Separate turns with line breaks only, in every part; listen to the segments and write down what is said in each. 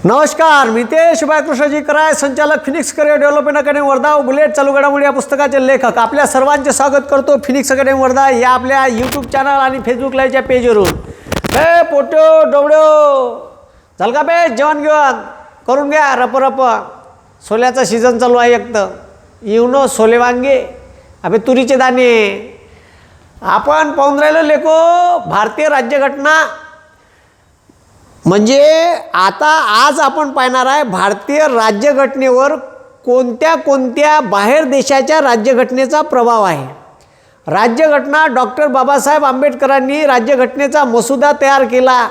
नमस्कार, मी तेज बाळकृष्णजी कराय, संचालक Phoenix career development academy Wardha व बुलेट चालू घडामोडी या पुस्तकाचे लेखक. आपल्या सर्वांचे स्वागत करतो फिनिक्स अकॅडमी वर्धा या आपल्या यूट्यूब चॅनल आणि फेसबुक लाईव्हच्या पेजवरून. हे पोटो डोबडो झालं का बे, जेवण घेऊन करून घ्या. रप सोल्याचा सीझन चालू आहे. एक तर येऊन सोले वांगे, अबे तुरीचे दाणे. आपण पाहून राहिलो लेको भारतीय राज्यघटना, म्हणजे आता आज आपण पाहणार आहे भारतीय राज्यघटनेवर कोणत्या बाहेर देशाच्या राज्यघटनेचा प्रभाव आहे. राज्यघटना डॉक्टर बाबासाहेब आंबेडकरांनी राज्यघटनेचा मसुदा तयार केला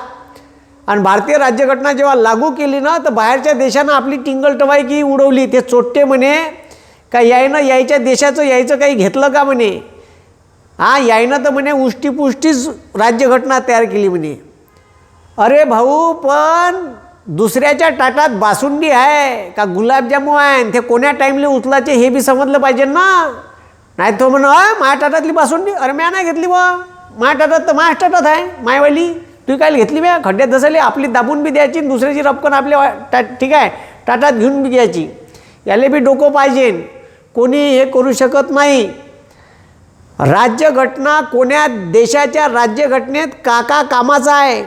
आणि भारतीय राज्यघटना जेव्हा लागू केली ना, तर बाहेरच्या देशानं आपली टिंगलटवाई उडवली. ते चोट्टे म्हणे का यायनं यायच्या देशाचं यायचं काही घेतलं का म्हणे. यायनं तर म्हणे उष्टीपुष्टीच राज्यघटना तयार केली म्हणे. अरे भाऊ, पण दुसऱ्याच्या ताटात बासुंदी आहे का गुलाबजामून आहे, ते कोण्या टाईमला उचलायचे हे बी समजलं पाहिजे ना. नाही तो म्हण माझ्या ताटातली बासुंदी, अरे म्या नाही घेतली बा, माझ्या ताटात तर माझ्या ताटात आहे मायवाली, तू काय घेतली म्या खड्ड्यात धसली. आपली दाबून बी द्यायची, दुसऱ्याची रपकन आपल्या ठीक आहे ताटात घेऊन बी घ्यायची. याले बी डोकं पाहिजे, कोणी हे करू शकत नाही. राज्यघटना कोण्या देशाच्या राज्यघटनेत का कामाचा आहे.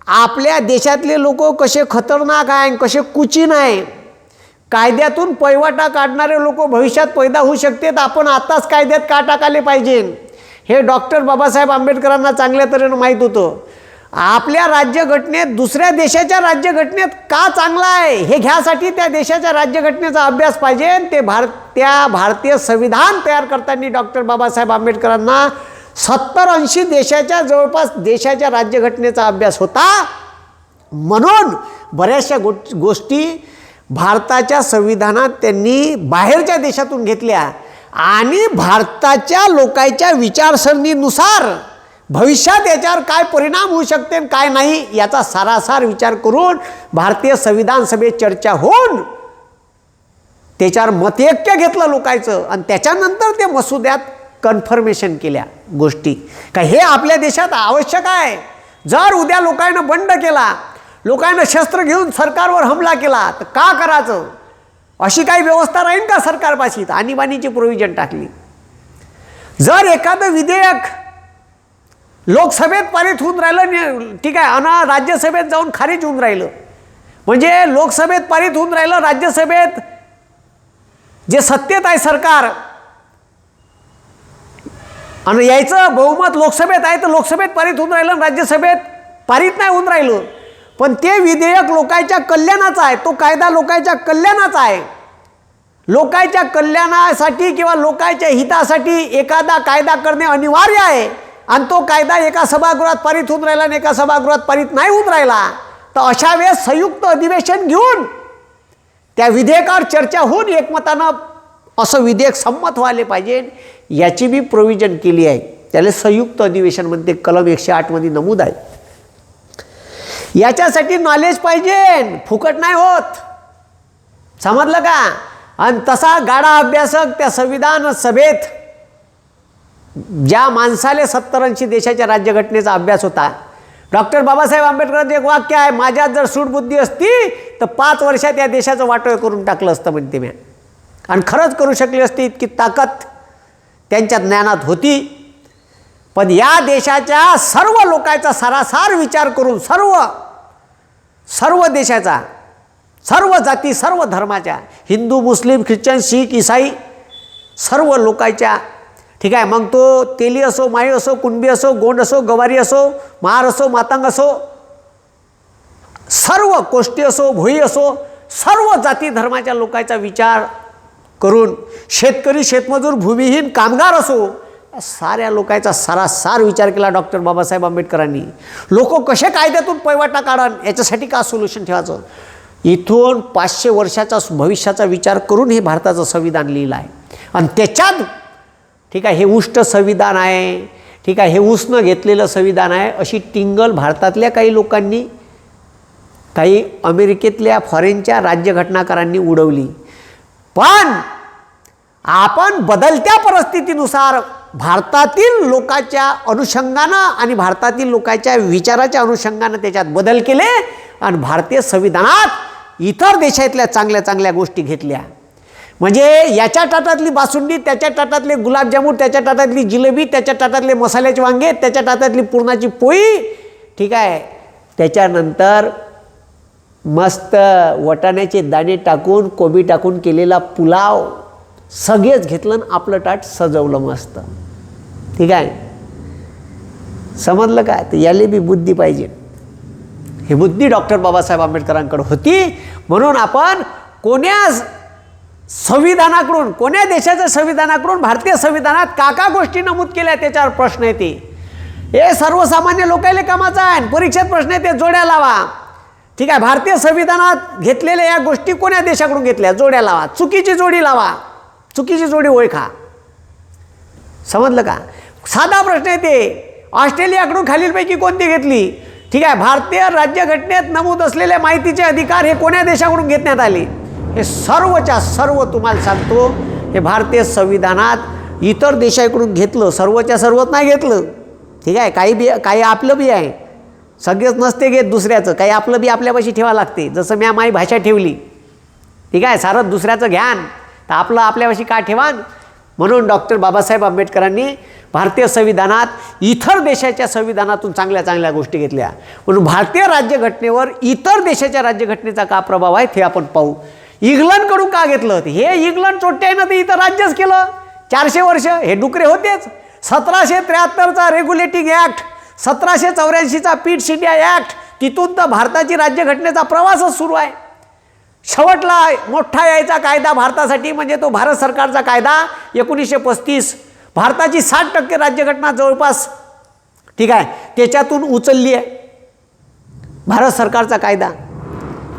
आपल्या देशातले लोक कसे खतरनाक आहे, कसे कुचीन आहे. कायद्यातून पैवाटा काढणारे लोक भविष्यात पैदा होऊ शकतात. आपण आताच कायद्यात का टाकाले पाहिजे हे डॉक्टर बाबासाहेब आंबेडकरांना चांगल्या तऱ्हेनं माहीत होतं. आपल्या राज्यघटनेत दुसऱ्या देशाच्या राज्यघटनेत का चांगला आहे हे घ्यासाठी त्या देशाच्या राज्यघटनेचा अभ्यास पाहिजे. त्या भारतीय संविधान तयार करताना डॉक्टर बाबासाहेब आंबेडकरांना 70-80 देशाच्या जवळपास देशाच्या राज्यघटनेचा अभ्यास होता. म्हणून बऱ्याचशा गोष्टी भारताच्या संविधानात त्यांनी बाहेरच्या देशातून घेतल्या आणि भारताच्या लोकांच्या विचारसरणीनुसार भविष्यात याच्यावर काय परिणाम होऊ शकते काय नाही याचा सारासार विचार करून भारतीय संविधान सभेत चर्चा होऊन त्याच्यावर मतऐक्य घेतलं लोकांचं आणि त्याच्यानंतर ते मसुद्यात कन्फर्मेशन केल्या गोष्टी का हे आपल्या देशात आवश्यक आहे. जर उद्या लोकांना बंड केला, लोकांना शस्त्र घेऊन सरकारवर हमला केला तर का करायचं. अशी काही व्यवस्था राहील का सरकारपाशी. आणीबाणीची प्रोव्हिजन टाकली. जर एखादं विधेयक लोकसभेत पारित होऊन राहिलं ठीक आहे आणि राज्यसभेत जाऊन खारिज होऊन राहिलं, म्हणजे लोकसभेत पारित होऊन राहिलं, राज्यसभेत जे सत्तेत आहे सरकार आणि यायचं बहुमत लोकसभेत आहे तर लोकसभेत पारित होऊन राहिलं, राज्यसभेत पारित नाही होऊन राहिलं, पण ते विधेयक लोकांच्या कल्याणाचं आहे. तो कायदा लोकांच्या कल्याणाचा आहे. लोकांच्या कल्याणासाठी किंवा लोकांच्या हितासाठी एखादा कायदा करणे अनिवार्य आहे आणि तो कायदा एका सभागृहात पारित होऊन राहिला आणि एका सभागृहात पारित नाही होऊन राहिला तर अशा वेळेस संयुक्त अधिवेशन घेऊन त्या विधेयकावर चर्चा होऊन एकमतानं असं विधेयक संमत व्हायला पाहिजे याची बी प्रोव्हिजन केली आहे. त्याला संयुक्त अधिवेशन म्हणते, कलम 108 मध्ये नमूद आहे. याच्यासाठी नॉलेज पाहिजे, फुकट नाही होत, समजलं का. आणि तसा गाडा अभ्यासक त्या संविधान सभेत ज्या माणसाले 70-80 देशाच्या राज्यघटनेचा अभ्यास होता, डॉक्टर बाबासाहेब आंबेडकरांचं एक वाक्य आहे, माझ्यात जर सूडबुद्धी असती तर 5 वर्षात या देशाचं वाटोळं करून टाकलं असतं म्हणते मी. आणि खरंच करू शकली असती, इतकी ताकद त्यांच्या ज्ञानात होती. पण या देशाच्या सर्व लोकांचा सारासार विचार करून सर्व देशाचा, सर्व जाती, सर्व धर्माच्या, हिंदू, मुस्लिम, ख्रिश्चन, शीख, ईसाई सर्व लोकांच्या, ठीक आहे, मग तो तेली असो, माळी असो, कुणबी असो, गोंड असो, गवारी असो, महार असो, मातंग असो, सर्व कोष्टी असो, भोई असो, सर्व जाती धर्माच्या लोकांचा विचार करून, शेतकरी, शेतमजूर, भूमिहीन, कामगार असो, साऱ्या लोकांचा सारासार विचार केला डॉक्टर बाबासाहेब आंबेडकरांनी. लोक कसे कायद्यातून पैवाटा काढण याच्यासाठी का सोल्युशन ठेवायचं. इथून 500 वर्षाचा भविष्याचा विचार करून हे भारताचं संविधान लिहिलं आहे. आणि त्याच्यात ठीक आहे हे उष्ट संविधान आहे, ठीक आहे हे उष्ण घेतलेलं संविधान आहे अशी टिंगल भारतातल्या काही लोकांनी, काही अमेरिकेतल्या फॉरेनच्या राज्यघटनाकारांनी उडवली. पण आपण बदलत्या परिस्थितीनुसार भारतातील लोकांच्या अनुषंगानं आणि भारतातील लोकांच्या विचाराच्या अनुषंगानं त्याच्यात बदल केले आणि भारतीय संविधानात इतर देशातल्या चांगल्या चांगल्या गोष्टी घेतल्या. म्हणजे याच्या ताटातली बासुंदी, त्याच्या ताटातले गुलाबजामुन, त्याच्या ताटातली जिलेबी, त्याच्या ताटातले मसाल्याचे वांगे, त्याच्या ताटातली पुरणाची पोळी, ठीक आहे, त्याच्यानंतर मस्त वटाण्याचे दाणे टाकून कोबी टाकून केलेला पुलाव सगळेच घेतलं आणि आपलं ताट सजवलं मस्त. ठीक आहे, समजलं का? तर याले बी बुद्धी पाहिजे. ही बुद्धी डॉक्टर बाबासाहेब आंबेडकरांकडे होती. म्हणून आपण कोण्या संविधानाकडून, कोण्या देशाच्या संविधानाकडून भारतीय संविधानात का गोष्टी नमूद केल्या त्याच्यावर प्रश्न येते. हे सर्वसामान्य लोकांना कामाचं आहे. परीक्षेत प्रश्न येते, जोड्या लावा. ठीक आहे, भारतीय संविधानात घेतलेल्या या गोष्टी कोण्या देशाकडून घेतल्या, जोड्या लावा. चुकीची जोडी लावा, चुकीची जोडी ओळखा. समजलं का? साधा प्रश्न येते, ऑस्ट्रेलियाकडून खालीलपैकी कोणती घेतली? ठीक आहे, भारतीय राज्यघटनेत नमूद असलेले माहितीचे अधिकार हे कोण्या देशाकडून घेण्यात आले? हे सर्वच्या सर्व तुम्हाला सांगतो, हे भारतीय संविधानात इतर देशाकडून घेतलं, सर्वच्या सर्वच नाही घेतलं. ठीक आहे, काही आपलं बी आहे, सगळेच नसते घेत दुसऱ्याचं, काही आपलं बी आपल्यापाशी ठेवा लागते. जसं मी माझी भाषा ठेवली, ठीक आहे, सारं दुसऱ्याचं घ्यान तर आपलं आपल्यापाशी का ठेवान? म्हणून डॉक्टर बाबासाहेब आंबेडकरांनी भारतीय संविधानात इतर देशाच्या संविधानातून चांगल्या चांगल्या गोष्टी घेतल्या. म्हणून भारतीय राज्यघटनेवर इतर देशाच्या राज्यघटनेचा का प्रभाव आहे ते आपण पाहू. इंग्लंडकडून का घेतलं? हे इंग्लंड चोट्ट्यानं तर इथं राज्यच केलं 400 वर्ष. हे डुकरे होतेच. 1773चा रेग्युलेटिंग ॲक्ट, 1784चा पीट्स इंडिया ॲक्ट, तिथून तर भारताची राज्यघटनेचा प्रवासच सुरू आहे. शेवटला मोठा यायचा कायदा भारतासाठी म्हणजे तो भारत सरकारचा कायदा 1935. भारताची 60% राज्यघटना जवळपास, ठीक आहे, त्याच्यातून उचलली आहे भारत सरकारचा कायदा.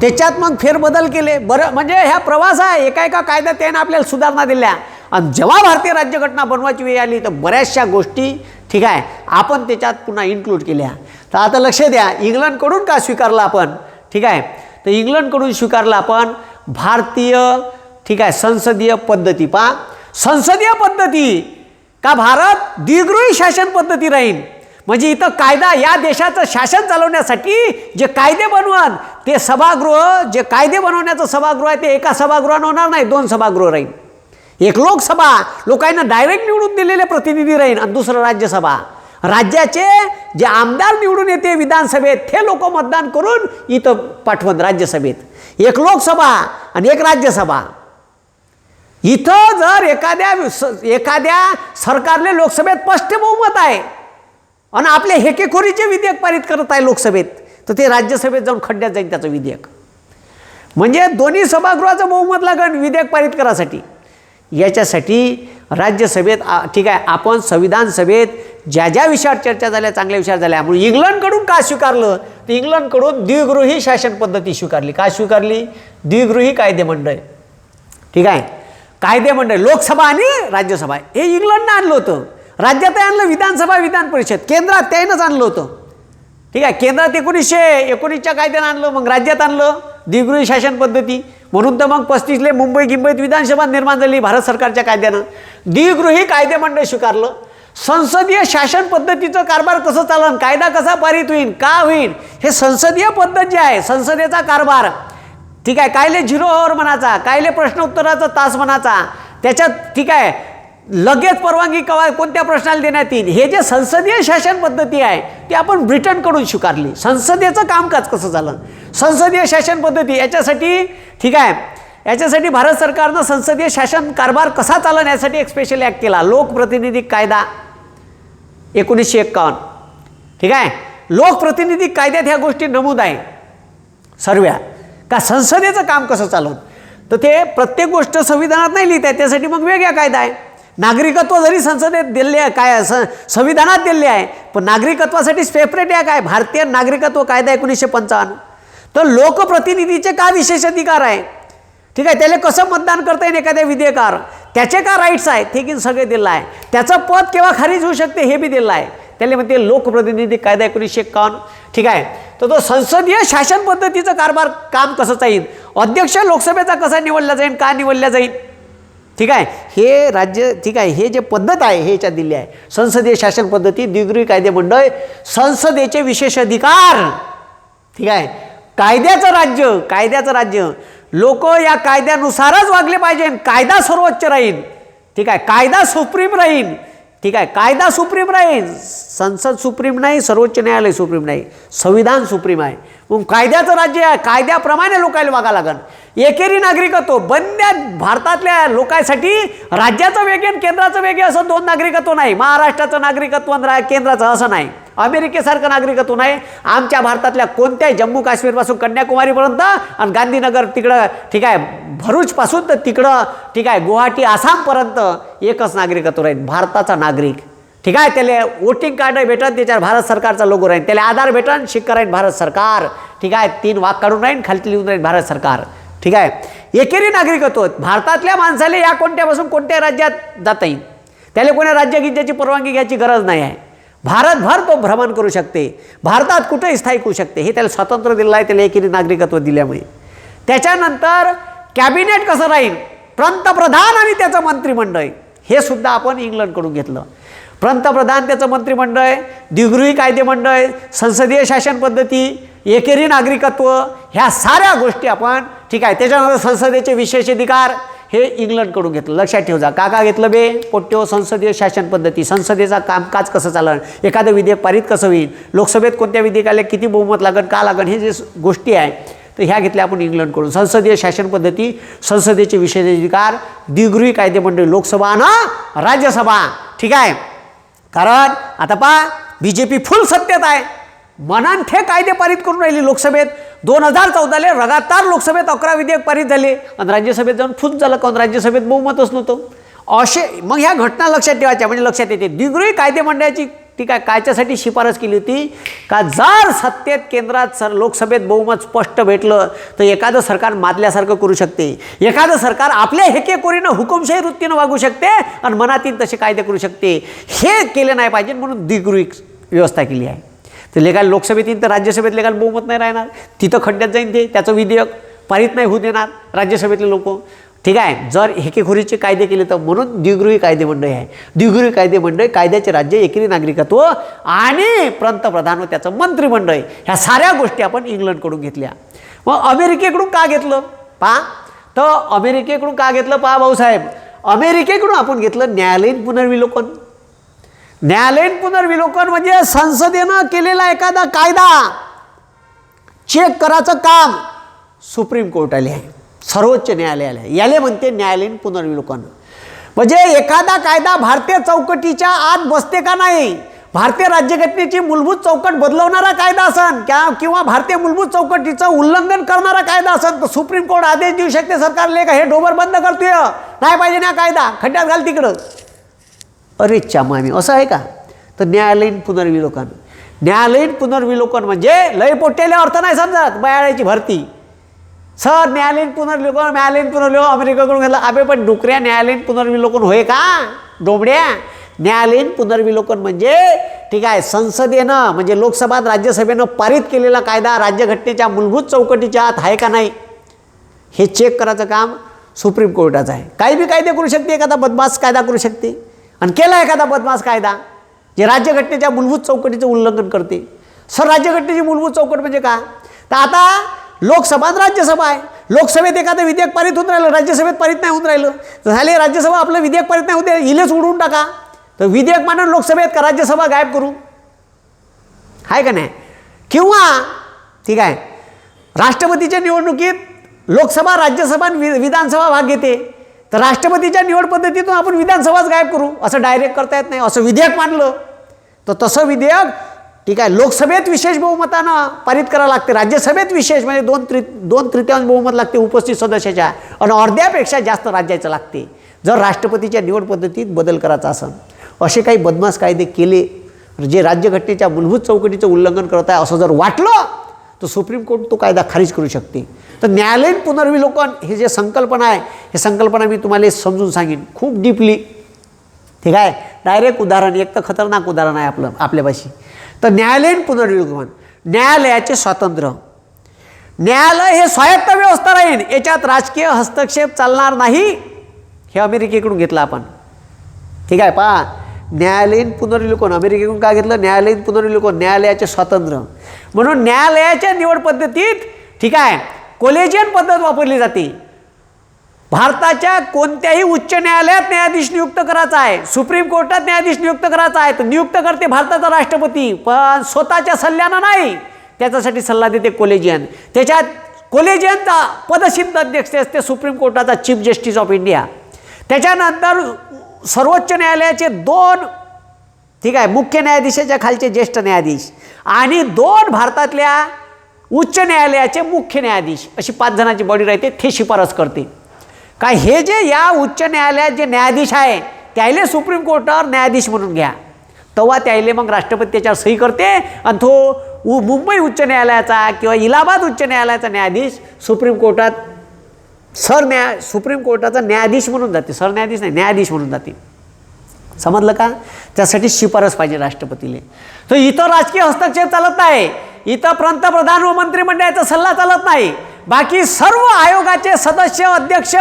त्याच्यात मग फेरबदल केले. बरं, म्हणजे ह्या प्रवास आहे, एका एका कायद्यात त्यानं आपल्याला सुधारणा दिल्या. आणि जेव्हा भारतीय राज्यघटना बनवायची वेळ आली तर बऱ्याचशा गोष्टी, ठीक आहे, आपण त्याच्यात पुन्हा इन्क्लूड केल्या. तर आता लक्ष द्या, इंग्लंडकडून का स्वीकारला आपण? ठीक आहे, तर इंग्लंडकडून स्वीकारला आपण भारतीय, ठीक आहे, संसदीय पद्धती. पहा, संसदीय पद्धती का भारत द्विगृही शासन पद्धती राहील. म्हणजे इथं कायदा, या देशाचं शासन चालवण्यासाठी जे कायदे बनवून ते सभागृह, जे कायदे बनवण्याचं सभागृह आहे ते एका सभागृहानं होणार नाही, 2 सभागृह राहील. एक लोकसभा, लोकांना डायरेक्ट निवडून दिलेले प्रतिनिधी राहील, आणि दुसरं राज्यसभा, राज्याचे जे आमदार निवडून येते विधानसभेत ते लोक मतदान करून इथं पाठवून राज्यसभेत. एक लोकसभा आणि एक राज्यसभा. इथं जर एखाद्या सरकारले लोकसभेत स्पष्ट बहुमत आहे आणि आपले हेकेखोरीचे विधेयक पारित करत आहे लोकसभेत, तर ते राज्यसभेत जाऊन खड्ड्यात जाईल त्याचं विधेयक. म्हणजे दोन्ही सभागृहाचं बहुमत लागेल विधेयक पारित करासाठी. याच्यासाठी राज्यसभेत, ठीक आहे, आपण संविधान सभेत ज्या ज्या विषयावर चर्चा झाल्या, चांगल्या विषयावर झाल्या. म्हणून इंग्लंडकडून का स्वीकारलं? तर इंग्लंडकडून द्विगृही शासन पद्धती स्वीकारली. का स्वीकारली? द्विगृही कायदेमंडळ. ठीक आहे, कायदेमंडळ, लोकसभा आणि राज्यसभा हे इंग्लंडनं आणलं होतं. राज्यात आणलं विधानसभा, विधान परिषद. केंद्रात त्यानंच आणलं होतं. ठीक आहे, केंद्रात 1919च्या कायद्यानं आणलं, मग राज्यात आणलं द्विगृही शासन पद्धती. म्हणून तर मग 35ले मुंबईत विधानसभा निर्माण झाली भारत सरकारच्या कायद्यानं. द्विगृही कायदेमंडळ स्वीकारलं. संसदीय शासन पद्धतीचं कारभार कसं चालन, कायदा कसा पारित होईल, का होईल, हे संसदीय पद्धत जी आहे, संसदेचा कारभार, ठीक आहे, कायले 0 आवर म्हणायचा, कायले प्रश्न उत्तराचा तास म्हणायचा, त्याच्यात, ठीक आहे, लगेच परवानगी कोणत्या प्रश्नाला देण्यात येईल, हे जे संसदीय शासन पद्धती आहे ती आपण ब्रिटनकडून स्वीकारली. संसदेचं कामकाज कसं झालं, संसदीय शासन पद्धती, याच्यासाठी, ठीक आहे, याच्यासाठी भारत सरकारनं संसदीय शासन कारभार कसा चालवण्यासाठी एक स्पेशल ॲक्ट केला, लोकप्रतिनिधी कायदा 1951. ठीक आहे, लोकप्रतिनिधी कायद्यात ह्या गोष्टी नमूद आहे सर्व, का संसदेचं काम कसं चालवून. तर ते प्रत्येक गोष्ट संविधानात नाही लिहित आहे, त्यासाठी मग वेगळा कायदा आहे. नागरिकत्व जरी संसदेत दिले आहे, काय संविधानात दिले आहे, पण नागरिकत्वासाठी सेपरेट ॲक्ट आहे, भारतीय नागरिकत्व कायदा 1955. तर लोकप्रतिनिधीचे का विशेष अधिकार आहे, ठीक आहे, त्याला कसं मतदान करता येईल एखाद्या विधेयकावर, त्याचे का राईट्स आहेत हे की सगळे दिलं आहे. त्याचं पद केव्हा खारिज होऊ शकते हे बी दिलं आहे. त्याला म्हणते लोकप्रतिनिधी कायदा 1951. ठीक आहे, तर तो संसदीय शासन पद्धतीचं कारभार काम कसं जाईल, अध्यक्ष लोकसभेचा कसा निवडला जाईल, का निवडला जाईल, ठीक आहे, हे राज्य ठीक आहे, हे जे पद्धत आहे हे याच्यात दिली आहे. संसदीय शासन पद्धती, द्विगृही कायदे मंडळ, संसदेचे विशेष अधिकार. ठीक आहे, कायद्याचं राज्य. लोक या कायद्यानुसारच वागले पाहिजे. कायदा सर्वोच्च राहील. ठीक आहे, कायदा सुप्रीम राहील. ठीक आहे, कायदा सुप्रीम राहील. संसद सुप्रीम नाही, सर्वोच्च न्यायालय सुप्रीम नाही, संविधान सुप्रीम आहे. मग कायद्याचं राज्य आहे, कायद्याप्रमाणे लोकांना वागायला लागन. एकेरी नागरिकत्व बंद्या भारतातल्या लोकांसाठी राज्याचं वेगळे आणि केंद्राचं वेगळे असं दोन नागरिकत्व नाही. महाराष्ट्राचं नागरिकत्व आणि केंद्राचं असं नाही. अमेरिकेसारखं नागरिकत्व नाही. आमच्या भारतातल्या कोणत्याही जम्मू काश्मीरपासून कन्याकुमारीपर्यंत आणि गांधीनगर तिकडं ठीक आहे भरूचपासून तर तिकडं ठीक आहे गुवाहाटी आसामपर्यंत एकच नागरिकत्व राहील, भारताचा नागरिक. ठीक आहे, त्याला वोटिंग कार्ड भेटत, त्याच्यावर भारत सरकारचा लोगो राहील. त्याला आधार भेटन, शिक्का राहील भारत सरकार. ठीक आहे, 3 वाक काढून राहील, खालती लिहून राहील भारत सरकार. ठीक आहे, एकेरी नागरिकत्व. भारतातल्या माणसाला या कोणत्यापासून कोणत्या राज्यात जाता येईल. त्याला कोण्या राज्य गिज्याची परवानगी घ्यायची गरज नाही आहे. भारतभर तो भ्रमण करू शकते, भारतात कुठेही स्थायिक होऊ शकते. हे त्याला स्वातंत्र्य दिलं आहे, त्याला एकेरी नागरिकत्व दिल्यामुळे. त्याच्यानंतर कॅबिनेट कसं राहील, पंतप्रधान आणि त्याचं मंत्रिमंडळ, हे सुद्धा आपण इंग्लंडकडून घेतलं. पंतप्रधान, त्याचं मंत्रिमंडळ, द्विगृही कायदेमंडळ, संसदीय शासन पद्धती, एकेरी नागरिकत्व, ह्या साऱ्या गोष्टी आपण ठीक आहे. त्याच्यानंतर संसदेचे विशेष अधिकार हे इंग्लंडकडून घेतलं. लक्षात ठेव जा. का घेतलं बे पोट्यो, संसदीय शासन पद्धती, संसदेचा कामकाज कसं चालणार, एखादं विधेयक पारित कसं होईल, लोकसभेत कोणत्या विधेयकाला किती बहुमत लागेल, का लागेल, हे जे गोष्टी आहे तर ह्या घेतल्या आपण इंग्लंडकडून. संसदीय शासन पद्धती, संसदेचे विशेष अधिकार, द्विगृही कायदेमंडळ, लोकसभा आणि राज्यसभा. ठीक आहे, कारण आता पहा BJP फुल सत्तेत आहे. मनांथे कायदे पारित करून राहिली लोकसभेत. 2014 लगातार लोकसभेत 11 विधेयक पारित झाले आणि राज्यसभेत जाऊन फुस झालं, कारण राज्यसभेत बहुमतच नव्हतं. असे मग ह्या घटना लक्षात ठेवायच्या, म्हणजे लक्षात येते. द्विगृही कायदे मंडळाची ठीक आहे कायच्यासाठी शिफारस केली होती का जर सत्तेत केंद्रात लोकसभेत बहुमत स्पष्ट भेटलं तर एखादं सरकार मादल्यासारखं करू शकते. एखादं सरकार आपल्या हेकेकोरीनं हुकुमशाही वृत्तीनं वागू शकते आणि मनातील तसे कायदे करू शकते. हे केले नाही पाहिजे म्हणून द्विगृही व्यवस्था केली आहे. तर लेगाल लोकसभेत येईल तर राज्यसभेत लेगाल बहुमत नाही राहणार, तिथं खड्ड्यात जाईन ते, त्याचं विधेयक पारित नाही होऊ देणार राज्यसभेतले लोक. ठीक आहे, जर हेकेखोरीचे कायदे केले तर म्हणून द्विगृही कायदेमंडळ आहे. द्विगृही कायदेमंडळ, कायद्याचे राज्य, एकेरी नागरिकत्व आणि पंतप्रधान व त्याचं मंत्रिमंडळ, ह्या साऱ्या गोष्टी आपण इंग्लंडकडून घेतल्या. मग अमेरिकेकडून का घेतलं पहा, तर अमेरिकेकडून का घेतलं पहा भाऊसाहेब, अमेरिकेकडून आपण घेतलं न्यायालयीन पुनर्विलोकन. न्यायालयीन पुनर्विलोकन म्हणजे संसदेनं केलेला एखादा कायदा चेक करायचं काम सुप्रीम कोर्टाला आहे, सर्वोच्च न्यायालयाला आहे. याले म्हणते न्यायालयीन पुनर्विलोकन. म्हणजे एखादा कायदा भारतीय चौकटीच्या आत बसते का नाही, भारतीय राज्यघटनेची मूलभूत चौकट बदलवणारा कायदा असन किंवा भारतीय मूलभूत चौकटीचं उल्लंघन करणारा कायदा असन तर सुप्रीम कोर्ट आदेश देऊ शकते सरकारले का हे डोबर बंद करतोय, नाही पाहिजे ना कायदा, खड्ड्यात घाल तिकडं. अरे चामामी, असं आहे का? तर न्यायालयीन पुनर्विलोकन. न्यायालयीन पुनर्विलोकन म्हणजे लय पोट्याले अर्थ नाही समजत, बयाळ्याची भरती. सर न्यायालयीन पुनर्विलोकन, न्यायालयीन पुनर्विलोकन अमेरिकेकडून घेतलं. अबे पण डुकऱ्या, न्यायालयीन पुनर्विलोकन होय का डोबड्या? न्यायालयीन पुनर्विलोकन म्हणजे ठीक आहे संसदेनं म्हणजे लोकसभा राज्यसभेनं पारित केलेला कायदा राज्यघटनेच्या मूलभूत चौकटीच्या आत आहे का नाही हे चेक करायचं काम सुप्रीम कोर्टाचं आहे. काही बी कायदे करू शकते, एखादा बदमाश कायदा करू शकते आणि केला एखादा बदमाश कायदा जे राज्यघटनेच्या मूलभूत चौकटीचं उल्लंघन करते. सर राज्यघटनेची मूलभूत चौकट म्हणजे का? तर आता लोकसभा राज्यसभा आहे. लोकसभेत एखादं विधेयक पारित होऊन राहिलं, राज्यसभेत पारित नाही होऊन राहिलं तर झाले राज्यसभा आपलं विधेयक पारित नाही होते, इलेच उडवून टाका. तर विधेयक मांडून लोकसभेत का राज्यसभा गायब करू, आहे का नाही? किंवा ठीक आहे राष्ट्रपतीच्या निवडणुकीत लोकसभा राज्यसभा विधानसभा भाग घेते तर राष्ट्रपतीच्या निवड पद्धतीतून आपण विधानसभाच गायब करू, असं डायरेक्ट करता येत नाही. असं विधेयक मांडलं तर तसं विधेयक ठीक आहे लोकसभेत विशेष बहुमतानं पारित करावं लागते, राज्यसभेत विशेष म्हणजे दोन तृतीयांश बहुमत लागते उपस्थित सदस्याच्या आणि अर्ध्यापेक्षा जास्त राज्याचं लागते जर राष्ट्रपतीच्या निवड पद्धतीत बदल करायचा असेल. असे काही बदमाश कायदे केले जे राज्यघटनेच्या मूलभूत चौकटीचं उल्लंघन करत आहे असं जर वाटलं तर सुप्रीम कोर्ट तो कायदा खारिज करू शकते. तर न्यायालयीन पुनर्विलोकन हे जे संकल्पना आहे हे संकल्पना मी तुम्हाला समजून सांगेन खूप डीपली. ठीक आहे, डायरेक्ट उदाहरण, एक तर खतरनाक उदाहरण आहे आपल्यापाशी. तर न्यायालयीन पुनर्विलोकन, न्यायालयाचे स्वातंत्र्य. न्यायालय हे स्वायत्त व्यवस्था राहील, याच्यात राजकीय हस्तक्षेप चालणार नाही. हे अमेरिकेकडून घेतलं आपण. ठीक आहे, पहा न्यायालयीन पुनर्विलोकन अमेरिकेकडून का घेतलं? न्यायालयीन पुनर्विलोकन, न्यायालयाचे स्वातंत्र्य. म्हणून न्यायालयाच्या निवड पद्धतीत ठीक आहे कोलेजियन पद्धत वापरली जाते. भारताच्या कोणत्याही उच्च न्यायालयात न्यायाधीश नियुक्त करायचा आहे, सुप्रीम कोर्टात न्यायाधीश नियुक्त करायचा आहे तर नियुक्त करते भारताचा राष्ट्रपती, पण स्वतःच्या सल्ल्यानं नाही. त्याच्यासाठी सल्ला देते कोलेजियन. त्याच्यात कोलेजियनचा पदसिद्ध अध्यक्ष असते सुप्रीम कोर्टाचा चीफ जस्टिस ऑफ इंडिया. त्याच्यानंतर सर्वोच्च न्यायालयाचे 2 ठीक आहे मुख्य न्यायाधीशाच्या खालचे ज्येष्ठ न्यायाधीश आणि 2 भारतातल्या उच्च न्यायालयाचे मुख्य न्यायाधीश, अशी 5 जणांची बॉडी राहते. ते शिफारस करते काय हे जे या उच्च न्यायालयात जे न्यायाधीश आहे त्याले सुप्रीम कोर्टावर न्यायाधीश म्हणून घ्या. तेव्हा त्याले मग राष्ट्रपती त्याच्यावर सही करते आणि तो मुंबई उच्च न्यायालयाचा किंवा इलाहाबाद उच्च न्यायालयाचा न्यायाधीश सुप्रीम कोर्टात सुप्रीम कोर्टाचा न्यायाधीश म्हणून जाते. सरन्यायाधीश नाही, न्यायाधीश म्हणून जाते. समजलं का? त्यासाठी शिफारस पाहिजे राष्ट्रपतीले. तर इथं राजकीय हस्तक्षेप चालत नाही, इथं पंतप्रधान व मंत्रिमंडळाचा सल्ला चालत नाही. बाकी सर्व आयोगाचे सदस्य अध्यक्ष